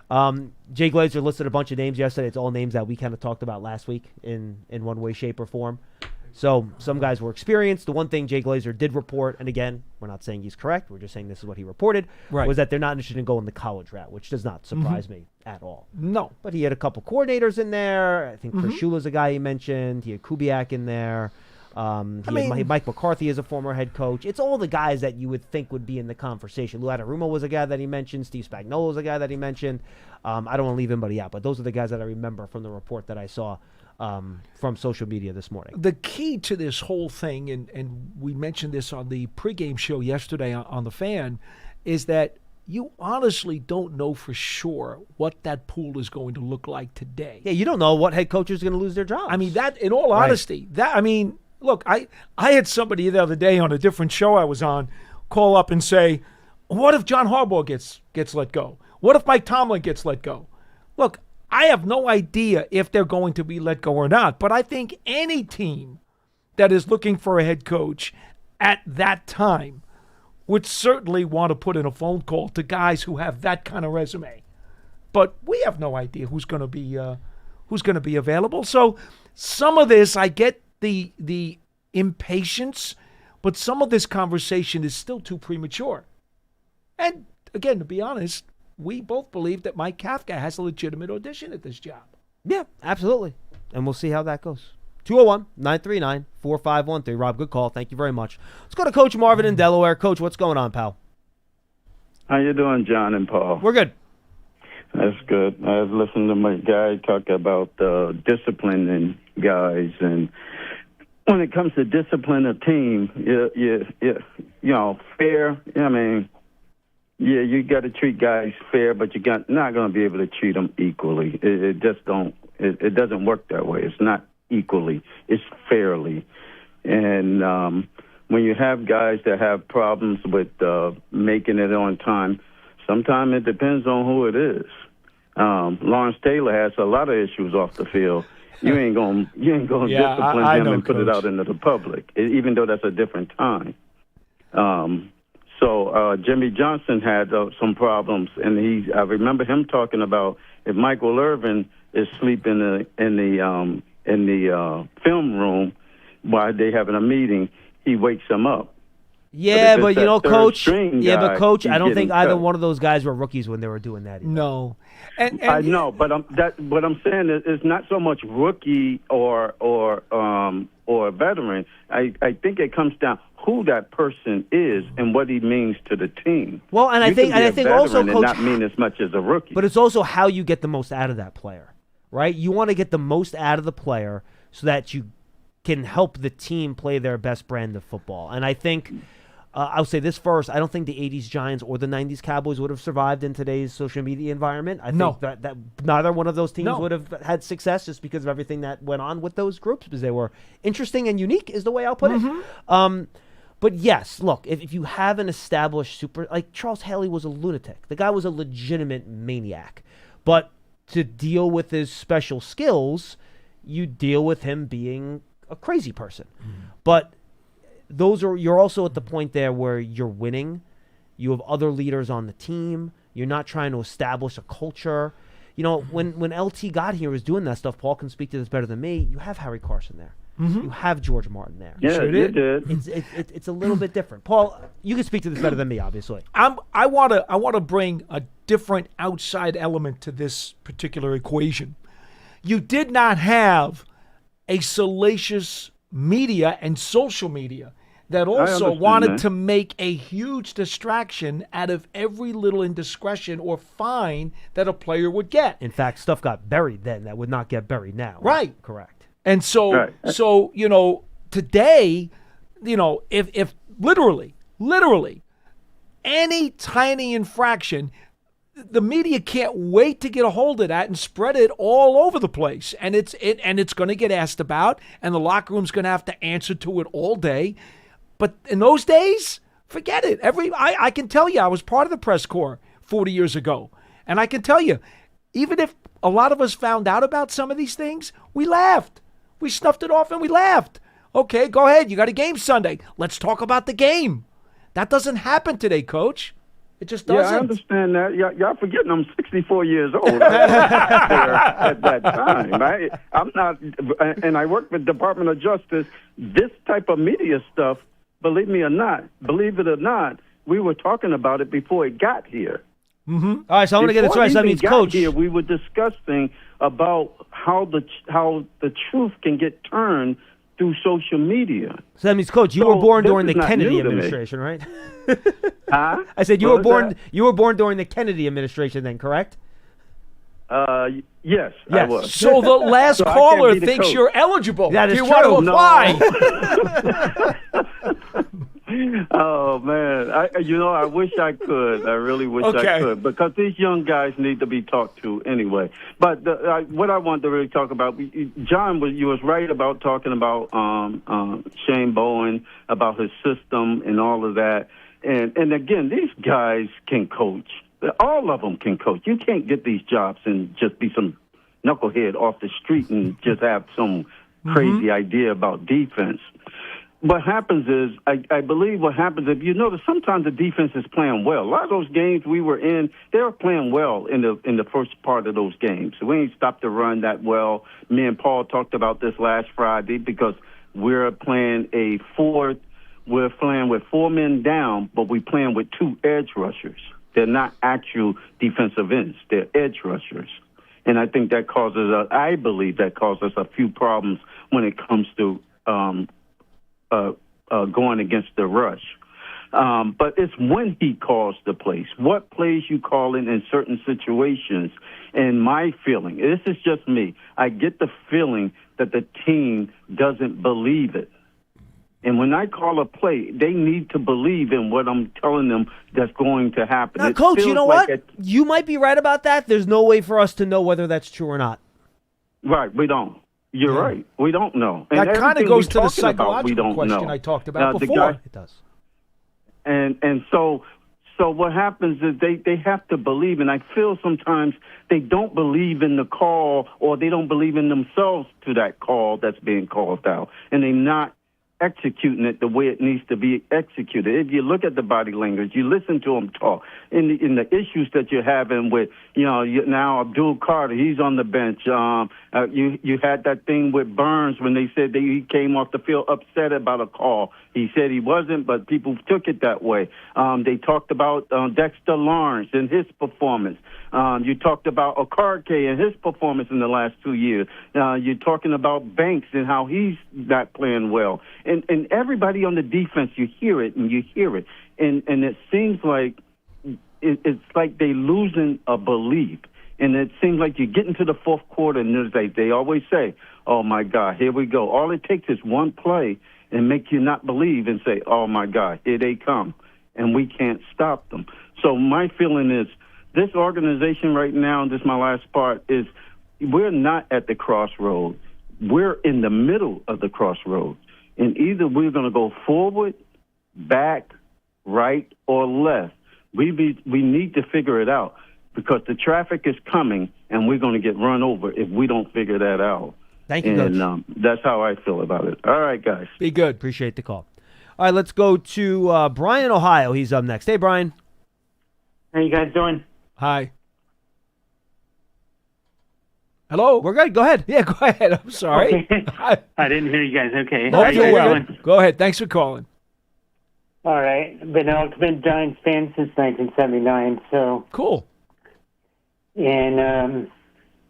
Jay Glazer listed a bunch of names yesterday. It's all names that we kind of talked about last week in one way, shape, or form. So some guys were experienced. The one thing Jay Glazer did report, and again, we're not saying he's correct, we're just saying this is what he reported, was that they're not interested in going the college route, which does not surprise me at all. No. But he had a couple coordinators in there. I think Chris Shula's a guy he mentioned. He had Kubiak in there. Mike McCarthy is a former head coach. It's all the guys that you would think would be in the conversation. Lou Adarumo was a guy that he mentioned. Steve Spagnuolo was a guy that he mentioned. I don't want to leave anybody out, but those are the guys that I remember from the report that I saw from social media this morning. The key to this whole thing, and we mentioned this on the pregame show yesterday on The Fan, is that you honestly don't know for sure what that pool is going to look like today. Yeah, you don't know what head coaches are going to lose their jobs. I mean, that, in all honesty, look, I had somebody the other day on a different show I was on call up and say, what if John Harbaugh gets let go? What if Mike Tomlin gets let go? Look, I have no idea if they're going to be let go or not, but I think any team that is looking for a head coach at that time would certainly want to put in a phone call to guys who have that kind of resume. But we have no idea who's going to be available. So some of this, I get the impatience, but some of this conversation is still too premature. And again, to be honest, we both believe that Mike Kafka has a legitimate audition at this job. Yeah, absolutely. And we'll see how that goes. 201-939-4513. Rob, good call. Thank you very much. Let's go to Coach Marvin in Delaware. Coach, what's going on, pal? How you doing, John and Paul? We're good. That's good. I was listening to my guy talk about disciplining guys, and when it comes to discipline a team, fair. I mean, you got to treat guys fair, but you're not going to be able to treat them equally. It just don't. It doesn't work that way. It's not equally. It's fairly. And when you have guys that have problems with making it on time, sometimes it depends on who it is. Lawrence Taylor has a lot of issues off the field. You ain't gonna discipline him and put it out into the public, even though that's a different time. So Jimmy Johnson had some problems, and I remember him talking about if Michael Irvin is sleeping in the film room while they having a meeting, he wakes him up. Yeah, but Coach. Guy, Coach, I don't think either one of those guys were rookies when they were doing that. Either. No, and I know, but what I'm saying is it's not so much rookie or a veteran. I think it comes down who that person is and what he means to the team. Well, and I think also, Coach, not mean as much as a rookie. But it's also how you get the most out of that player, right? You want to get the most out of the player. so that you can help the team play their best brand of football. And I think I'll say this first. I don't think the 80s Giants or the 90s Cowboys would have survived in today's social media environment. I think that neither one of those teams would have had success just because of everything that went on with those groups, because they were interesting and unique is the way I'll put it. But yes, look, if you have an established super, like Charles Haley was a lunatic. The guy was a legitimate maniac. But to deal with his special skills, you deal with him being a crazy person. But you're also at the point there where you're winning. You have other leaders on the team. You're not trying to establish a culture. You know, when LT got here, was doing that stuff. Paul can speak to this better than me. You have Harry Carson there. You have George Martin there. Yeah, you did. It's a little bit different. Paul, you can speak to this better than me, obviously. I want to bring a different outside element to this particular equation. You did not have a salacious media and social media that also wanted to make a huge distraction out of every little indiscretion or fine that a player would get. In fact, stuff got buried then that would not get buried now. Right. Correct. And so today, if literally any tiny infraction, the media can't wait to get a hold of that and spread it all over the place. And it's going to get asked about, and the locker room's going to have to answer to it all day. But in those days, forget it. I can tell you, I was part of the press corps 40 years ago. And I can tell you, even if a lot of us found out about some of these things, we laughed. We snuffed it off and we laughed. Okay, go ahead. You got a game Sunday. Let's talk about the game. That doesn't happen today, Coach. It just doesn't. Yeah, I understand that. Y'all forgetting I'm 64 years old. I was there at that time. I'm not, and I work with Department of Justice. This type of media stuff, believe it or not, we were talking about it before it got here. All right, so I'm going to get this right. So that means, Coach, here, we were discussing about how the truth can get turned through social media. So that means, Coach, you were born during the Kennedy administration, right? Huh? I said you were born during the Kennedy administration, then, correct? Yes, I was. So the last caller thinks you're eligible. That is you true. Want to apply? Oh man, I wish I could. I really wish I could, because these young guys need to be talked to anyway. But what I wanted to really talk about, John, you was right about talking about Shane Bowen, about his system and all of that. And again, these guys can coach. All of them can coach. You can't get these jobs and just be some knucklehead off the street and just have some crazy idea about defense. What happens is, I believe what happens, if you notice, sometimes the defense is playing well. A lot of those games we were in, they were playing well in the first part of those games. So we ain't stopped the run that well. Me and Paul talked about this last Friday, because we're playing with 4 men down, but we're playing with 2 edge rushers. They're not actual defensive ends. They're edge rushers. And I think that I believe that causes a few problems when it comes to going against the rush. But it's when he calls the plays. What plays you call in certain situations. And my feeling, this is just me, I get the feeling that the team doesn't believe it. And when I call a play, they need to believe in what I'm telling them that's going to happen. Now, Coach, you know what? You might be right about that. There's no way for us to know whether that's true or not. Right, we don't. You're right. We don't know. And that kind of goes to the psychological question I talked about before. It does. And so what happens is they have to believe, and I feel sometimes they don't believe in the call, or they don't believe in themselves to that call that's being called out, and they're not executing it the way it needs to be executed. If you look at the body language, you listen to them talk, in the issues that you're having with, now Abdul Carter, he's on the bench. You had that thing with Burns when they said that he came off the field upset about a call. He said he wasn't, but people took it that way. They talked about Dexter Lawrence and his performance. You talked about Okarke and his performance in the last 2 years. You're talking about Banks and how he's not playing well. And everybody on the defense, you hear it and you hear it. And it seems like it's like they losing a belief. And it seems like you get into the fourth quarter, and they always say, oh, my God, here we go. All it takes is one play and make you not believe and say, oh, my God, here they come. And we can't stop them. So my feeling is this organization right now, and this is my last part, is we're not at the crossroads. We're in the middle of the crossroads. And either we're going to go forward, back, right, or left. We need to figure it out because the traffic is coming, and we're going to get run over if we don't figure that out. Thank you, Coach. And that's how I feel about it. All right, guys. Be good. Appreciate the call. All right, let's go to Brian, Ohio. He's up next. Hey, Brian. How you guys doing? Hi. Hello. We're good. Go ahead. Yeah, go ahead. I'm sorry. Okay. I didn't hear you guys. Okay. How you doing? Go ahead. Thanks for calling. All right. Been an ultimate Giants fan since 1979. So cool. And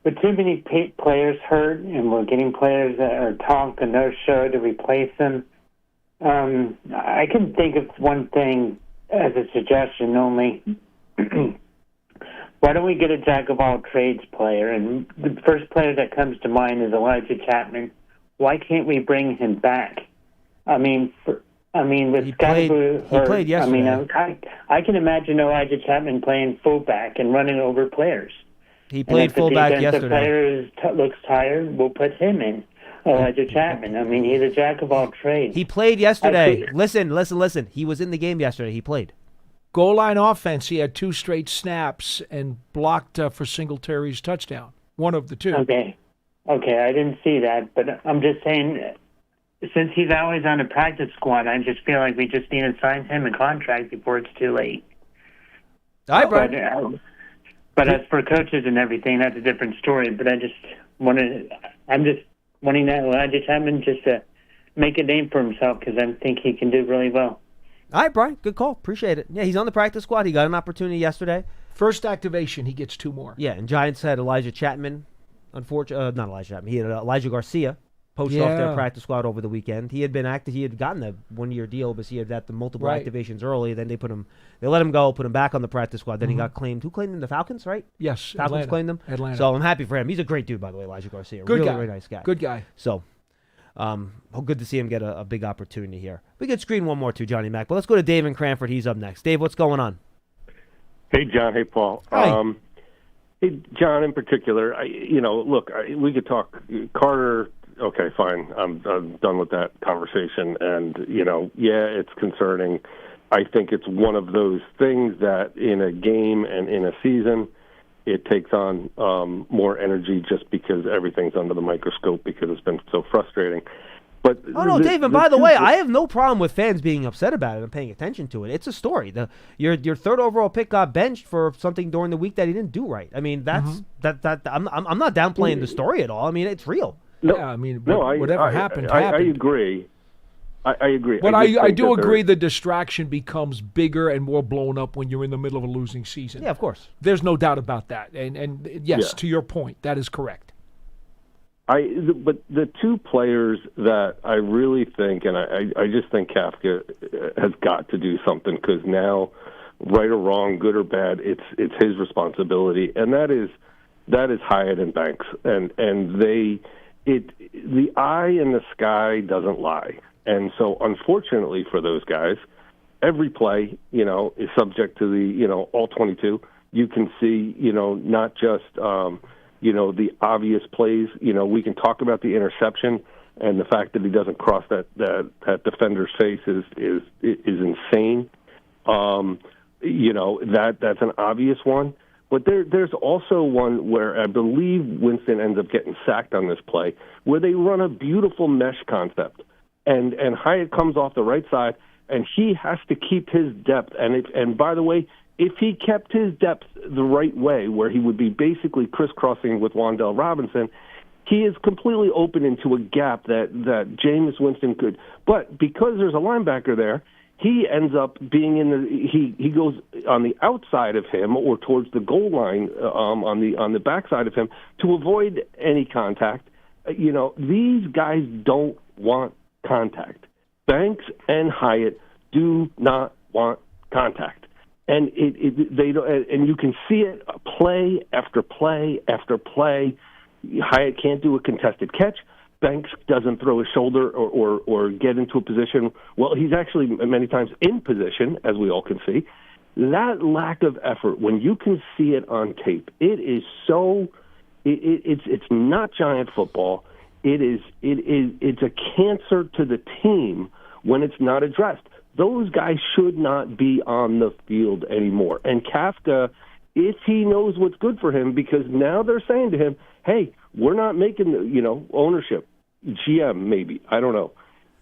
with too many players hurt, and we're getting players that are talked and no show to replace them. I can think of one thing as a suggestion only. Why don't we get a jack-of-all-trades player? And the first player that comes to mind is Elijah Chapman. Why can't we bring him back? With he played yesterday. I can imagine Elijah Chapman playing fullback and running over players. He played fullback yesterday. If the player looks tired, we'll put him in. Elijah Chapman. He's a jack-of-all-trades. He played yesterday. Listen. He was in the game yesterday. He played. Goal line offense, he had 2 straight snaps and blocked for Singletary's touchdown. One of the 2. Okay, I didn't see that, but I'm just saying, since he's always on the practice squad, I just feel like we just need to sign him a contract before it's too late. All right, Brian. But as for coaches and everything, that's a different story. But I'm just wanting that Elijah Chapman just to make a name for himself because I think he can do really well. All right, Brian. Good call. Appreciate it. Yeah, he's on the practice squad. He got an opportunity yesterday. First activation, he gets 2 more. Yeah, and Giants had Elijah Chapman. Unfortunately, not Elijah Chapman. He had Elijah Garcia poached off their practice squad over the weekend. He had been active. He had gotten a 1-year deal, but he had had the multiple activations early. Then they let him go, put him back on the practice squad. Then he got claimed. Who claimed him? The Falcons, right? Yes, Falcons claimed him. Atlanta. So I'm happy for him. He's a great dude, by the way, Elijah Garcia. Good really, guy. really nice guy. Good guy. So. Good to see him get a big opportunity here. We could screen one more too, Johnny Mac. But let's go to Dave in Cranford. He's up next. Dave, what's going on? Hey, John. Hey, Paul. Hi. Hey, John, in particular. We could talk Carter. Okay, fine. I'm done with that conversation. And it's concerning. I think it's one of those things that in a game and in a season, it takes on more energy just because everything's under the microscope because it's been so frustrating. But Dave, and by the way, I have no problem with fans being upset about it and paying attention to it. It's a story. Your 3rd overall pick got benched for something during the week that he didn't do right. That's I'm not downplaying the story at all. It's real. Whatever happened. I agree. I agree. But I do agree the distraction becomes bigger and more blown up when you're in the middle of a losing season. Yeah, of course. There's no doubt about that. And yes, to your point, that is correct. But the 2 players that I really think, and I just think Kafka has got to do something because now, right or wrong, good or bad, it's his responsibility, and that is Hyatt and Banks, and the eye in the sky doesn't lie. And so, unfortunately for those guys, every play, is subject to the, all 22. You can see, not just, the obvious plays. We can talk about the interception and the fact that he doesn't cross that defender's face is insane. That's an obvious one. But there's also one where I believe Winston ends up getting sacked on this play, where they run a beautiful mesh concept. And Hyatt comes off the right side, and he has to keep his depth. And by the way, if he kept his depth the right way, where he would be basically crisscrossing with Wan'Dale Robinson, he is completely open into a gap that Jameis Winston could. But because there's a linebacker there, he ends up being he goes on the outside of him or towards the goal line on the backside of him to avoid any contact. These guys don't want contact. Banks and Hyatt do not want contact, and they don't. And you can see it play after play after play. Hyatt can't do a contested catch. Banks doesn't throw his shoulder or get into a position. Well, he's actually many times in position, as we all can see. That lack of effort, when you can see it on tape, it is so. It's not giant football. It's a cancer to the team when it's not addressed. Those guys should not be on the field anymore. And Kafka, if he knows what's good for him, because now they're saying to him, hey, we're not making, ownership, GM maybe, I don't know.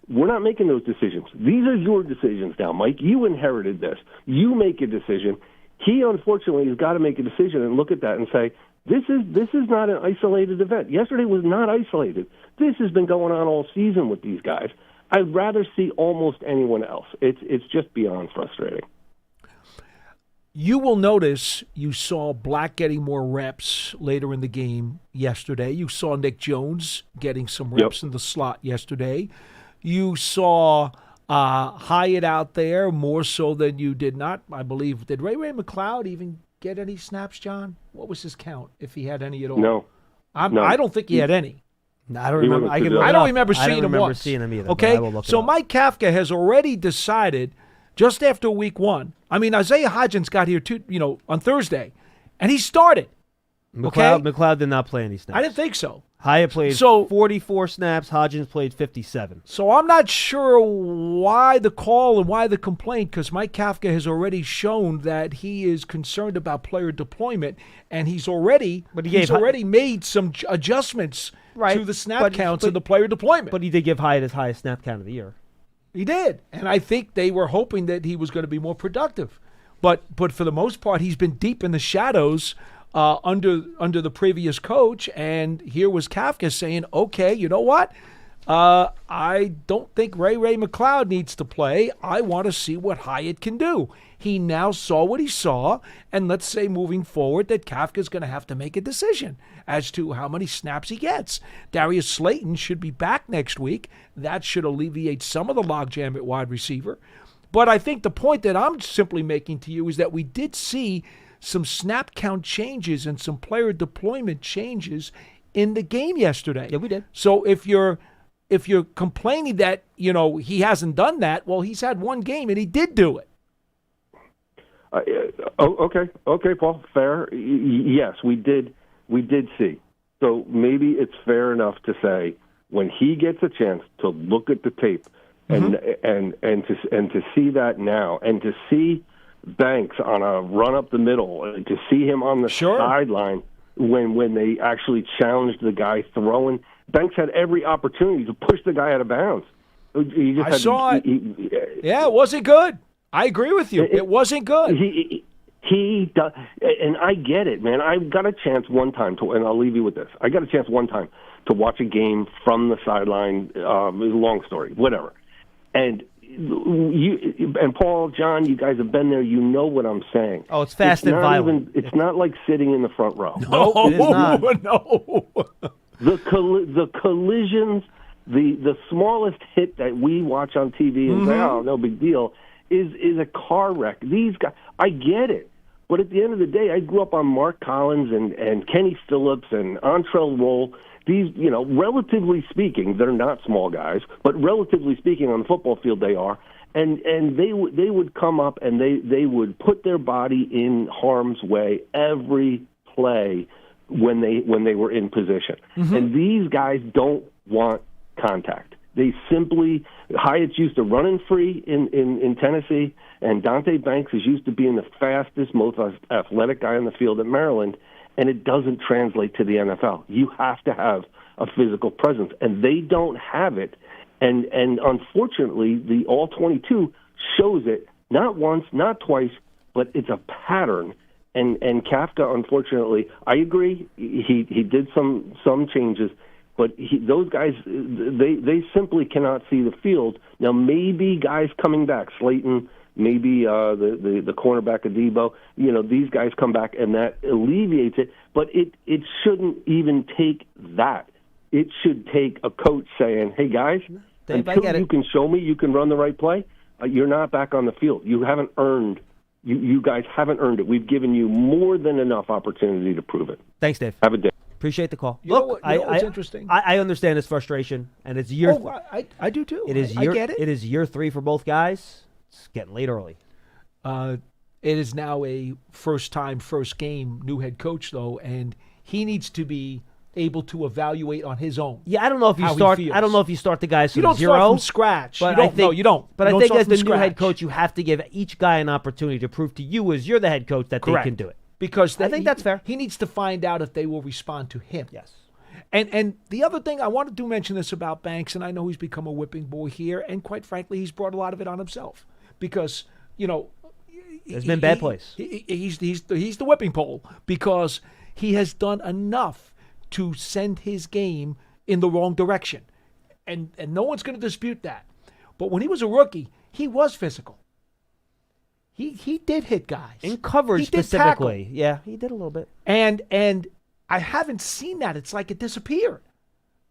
We're not making those decisions. These are your decisions now, Mike. You inherited this. You make a decision. He, unfortunately, has got to make a decision and look at that and say, this is not an isolated event. Yesterday was not isolated. This has been going on all season with these guys. I'd rather see almost anyone else. It's just beyond frustrating. You will notice you saw Black getting more reps later in the game yesterday. You saw Nick Jones getting some reps in the slot yesterday. You saw Hyatt out there more so than you did not, I believe. Did Ray McLeod even get any snaps, John? What was his count, if he had any at all? No. I don't think he had any. No, I don't remember. I don't remember seeing him once. Seeing him either. Okay, so Mike Kafka has already decided just after week one. I mean, Isaiah Hodgins got here on Thursday, and he started. McLeod did not play any snaps. I didn't think so. Hyatt played 44 snaps. Hodgins played 57. So I'm not sure why the call and why the complaint, because Mike Kafka has already shown that he is concerned about player deployment, and he's already made some adjustments to the snap counts and the player deployment. But he did give Hyatt his highest snap count of the year. He did, and I think they were hoping that he was going to be more productive. But for the most part, he's been deep in the shadows under the previous coach, and here was Kafka saying, okay, you know what? I don't think Ray McLeod needs to play. I want to see what Hyatt can do. He now saw what he saw, and let's say moving forward that Kafka's going to have to make a decision as to how many snaps he gets. Darius Slayton should be back next week. That should alleviate some of the logjam at wide receiver. But I think the point that I'm simply making to you is that we did see some snap count changes and some player deployment changes in the game yesterday. Yeah, we did. So if you're complaining that, he hasn't done that, well, he's had one game and he did do it. Okay, Paul. Fair. Yes, we did see. So maybe it's fair enough to say when he gets a chance to look at the tape and to see that now, and to see Banks on a run up the middle, and to see him on the sideline when they actually challenged the guy throwing. Banks had every opportunity to push the guy out of bounds. I saw it. It wasn't good. I agree with you. It wasn't good. He does, and I get it, man. I got a chance one time and I'll leave you with this. I got a chance one time to watch a game from the sideline. Long story, whatever. And you and Paul, John, you guys have been there. You know what I'm saying. Oh, it's fast and violent. It's not like sitting in the front row. No, it is not. No. The collisions, the smallest hit that we watch on TV and say, oh, no big deal, is a car wreck. These guys, I get it. But at the end of the day, I grew up on Mark Collins and Kenny Phillips and Antrell Roll. These, relatively speaking, they're not small guys, but relatively speaking on the football field they are. And they would come up and they would put their body in harm's way every play when they were in position. And these guys don't want contact. They simply, Hyatt's used to running free in Tennessee, and Dante Banks is used to being the fastest, most athletic guy on the field at Maryland, and it doesn't translate to the NFL. You have to have a physical presence, and they don't have it. And unfortunately, the All-22 shows it, not once, not twice, but it's a pattern. And Kafka, unfortunately, I agree, he did some changes, but those guys, they simply cannot see the field. Now, maybe guys coming back, Slayton, maybe the cornerback Adebo, these guys come back and that alleviates it, but it shouldn't even take that. It should take a coach saying, hey, guys, until you can show me you can run the right play, you're not back on the field. You haven't earned you guys haven't earned it. We've given you more than enough opportunity to prove it. Thanks, Dave. Have a day. Appreciate the call. You know Look, what's interesting? I understand his frustration, and it's year. I do too. It is I get it. It is year 3 for both guys. It's getting late early. It is now a first game new head coach though, and he needs to be able to evaluate on his own. Yeah, I don't know if you start. I don't know if you start the guys from you don't zero. Start from scratch. But you don't. But You I don't think start as from the new head scratch. coach, you have to give each guy an opportunity to prove to you, as you're the head coach, that Correct. they can do it. Because I think that's fair. He needs to find out if they will respond to him. Yes. And the other thing, I wanted to mention this about Banks, and I know he's become a whipping boy here, and quite frankly, he's brought a lot of it on himself. Because, there's been bad plays. He's the whipping pole because he has done enough to send his game in the wrong direction. And no one's going to dispute that. But when he was a rookie, he was physical. He did hit guys. In coverage He did specifically. tackle. Yeah, he did a little bit. And I haven't seen that. It's like it disappeared.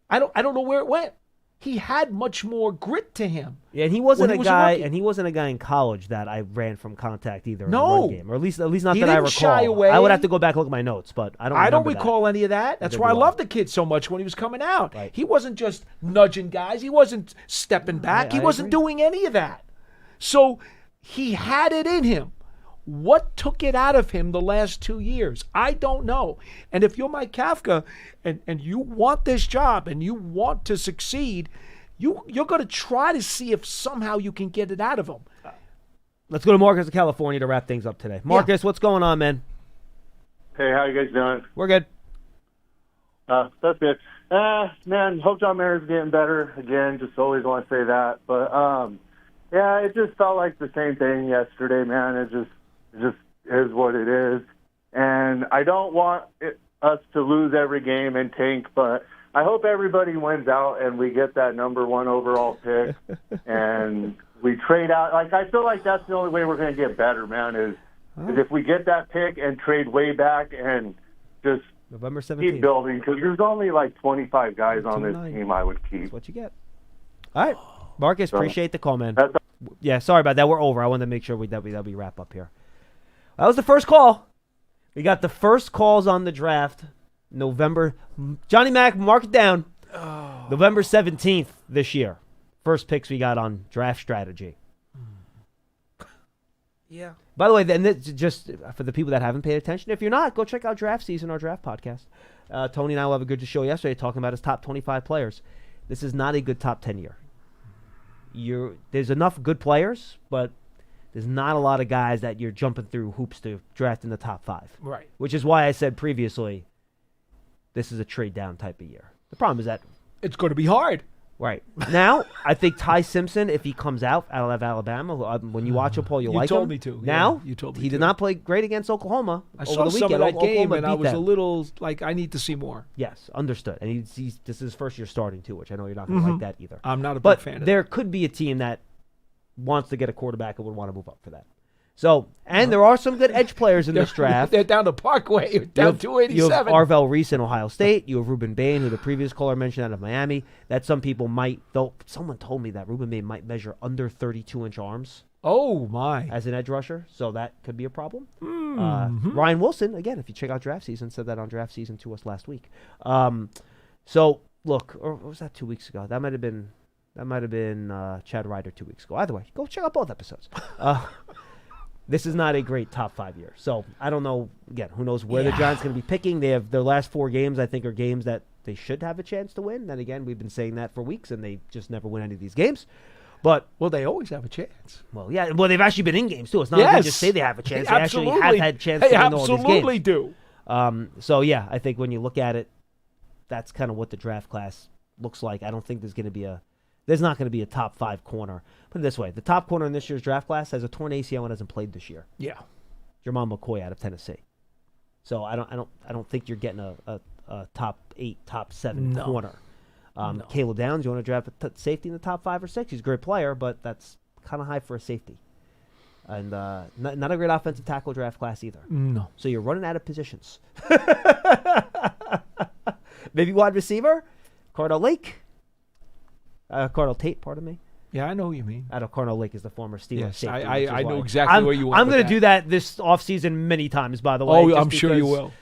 I don't know where it went. He had much more grit to him. Yeah, and he wasn't when a he was guy. rookie. And he wasn't a guy in college that I ran from contact either. No. in the run game, or at least not He that I didn't recall. shy away. I would have to go back and look at my notes, but I don't. I don't remember recall any of that. That's Neither why I do I. loved the kid so much when he was coming out. Right. He wasn't just nudging guys. He wasn't stepping back. He I wasn't agree. doing any of that. So he had it in him. What took it out of him the last 2 years? I don't know. And if you're Mike Kafka and you want this job and you want to succeed, you're going to try to see if somehow you can get it out of him. Let's go to Marcus in California to wrap things up today. Marcus, what's going on, man? Hey, how you guys doing? We're good. That's good. Man, hope John Mayer's getting better again. Just always want to say that. But, yeah, it just felt like the same thing yesterday, man. It just is what it is. And I don't want us to lose every game and tank, but I hope everybody wins out and we get that number 1 overall pick and we trade out. Like, I feel like that's the only way we're going to get better, man, is if we get that pick and trade way back and just November 17th. keep building, because there's only like 25 guys on this team I would keep. That's what you get. All right. Marcus, So, appreciate the call, man. that's- Yeah, sorry about that. We're over. I wanted to make sure that we wrap up here. That was the first call. We got the first calls on the draft. November. Johnny Mac, mark it down. November 17th this year. First picks we got on draft strategy. Yeah. By the way, then just for the people that haven't paid attention, if you're not, go check out Draft Season, our draft podcast. Tony and I will have a good show yesterday talking about his top 25 players. This is not a good top 10 year. There's enough good players, but there's not a lot of guys that you're jumping through hoops to draft in the top 5. Right. Which is why I said previously, this is a trade down type of year. The problem is that it's going to be hard. Right. Now, I think Ty Simpson, if he comes out of Alabama, when you watch him, Paul, you'll like him. You told me to. Now, you told me he did not play great against Oklahoma. I over saw the some weekend. of that game, Oklahoma and I beat was them. a little like, I need to see more. Yes, understood. And this is his first year starting, too, which I know you're not going to like that either. I'm not a but big fan of there could be a team that wants to get a quarterback and would want to move up for that. So, and there are some good edge players in this draft. They're down the Parkway, down 287. You have Arvell Reese in Ohio State. You have Ruben Bain, who the previous caller mentioned out of Miami. That some people might, though someone told me that Ruben Bain might measure under 32-inch arms. Oh, my. As an edge rusher. So that could be a problem. Ryan Wilson, again, if you check out Draft Season, said that on Draft Season to us last week. So, look, or was that 2 weeks ago? That might have been Chad Ryder 2 weeks ago. Either way, go check out both episodes. This is not a great top 5 year. So I don't know. Again, who knows where the Giants going to be picking? They have their last 4 games, I think, are games that they should have a chance to win. Then again, we've been saying that for weeks, and they just never win any of these games. But they always have a chance. Well, yeah. Well, they've actually been in games too. It's not like they just say they have a chance. They actually have had a chance to win all these games. They absolutely do. So yeah, I think when you look at it, that's kind of what the draft class looks like. I don't think there's not going to be a top 5 corner. Put it this way: the top corner in this year's draft class has a torn ACL and hasn't played this year. Yeah, Jermon McCoy out of Tennessee. So I don't think you're getting a top 8, top 7 corner. Caleb Downs, you want to draft a safety in the top 5 or 6? He's a great player, but that's kind of high for a safety. And not a great offensive tackle draft class either. No. So you're running out of positions. Maybe wide receiver, Cardell Tate, pardon me. Yeah, I know who you mean. I know Cardell Lake is the former Steelers Yes, safety. I know exactly where you are. I'm going to do that this offseason many times, by the way. Oh, I'm sure you will.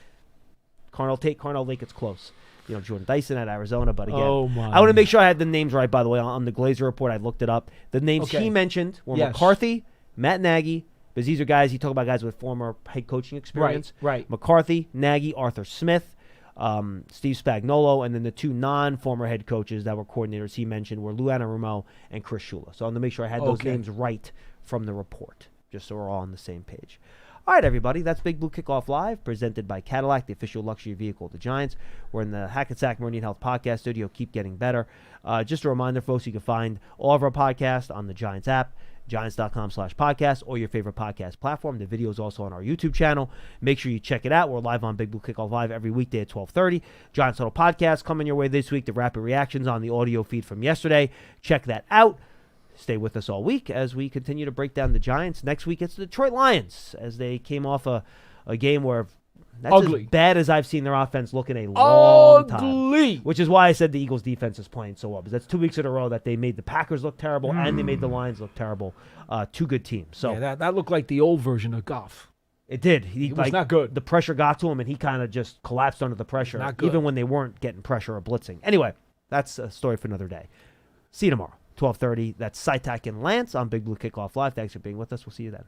Carnell Lake, it's close. Jordan Dyson at Arizona, but again, my. I want to make sure I had the names right, by the way, on the Glazer report. I looked it up. The names he mentioned were McCarthy, Matt Nagy, because these are guys, he talked about guys with former head coaching experience. Right. McCarthy, Nagy, Arthur Smith, Steve Spagnuolo, and then the two non-former head coaches that were coordinators he mentioned were Lou Anarumo and Chris Shula. So I wanted to make sure I had those names right from the report, just so we're all on the same page. All right, everybody, that's Big Blue Kickoff Live, presented by Cadillac, the official luxury vehicle of the Giants. We're in the Hackensack Meridian Health Podcast Studio. Keep getting better. Just a reminder, folks, you can find all of our podcasts on the Giants app, giants.com/podcast, or your favorite podcast platform. The video is also on our YouTube channel. Make sure you check it out. We're live on Big Blue Kickoff Live every weekday at 12:30. Giants Huddle Podcast coming your way this week. The rapid reactions on the audio feed from yesterday. Check that out. Stay with us all week as we continue to break down the Giants. Next week, it's the Detroit Lions, as they came off a game where that's ugly. As bad as I've seen their offense look in a long Ugly. time. Which is why I said the Eagles' defense is playing so well, because that's 2 weeks in a row that they made the Packers look terrible and they made the Lions look terrible. Two good teams. So that looked like the old version of Goff. it did. He was not good. The pressure got to him, and he kind of just collapsed under the pressure, even when they weren't getting pressure or blitzing. Anyway, that's a story for another day. See you tomorrow. 12:30. That's Sitek and Lance on Big Blue Kickoff Live. Thanks for being with us. We'll see you then.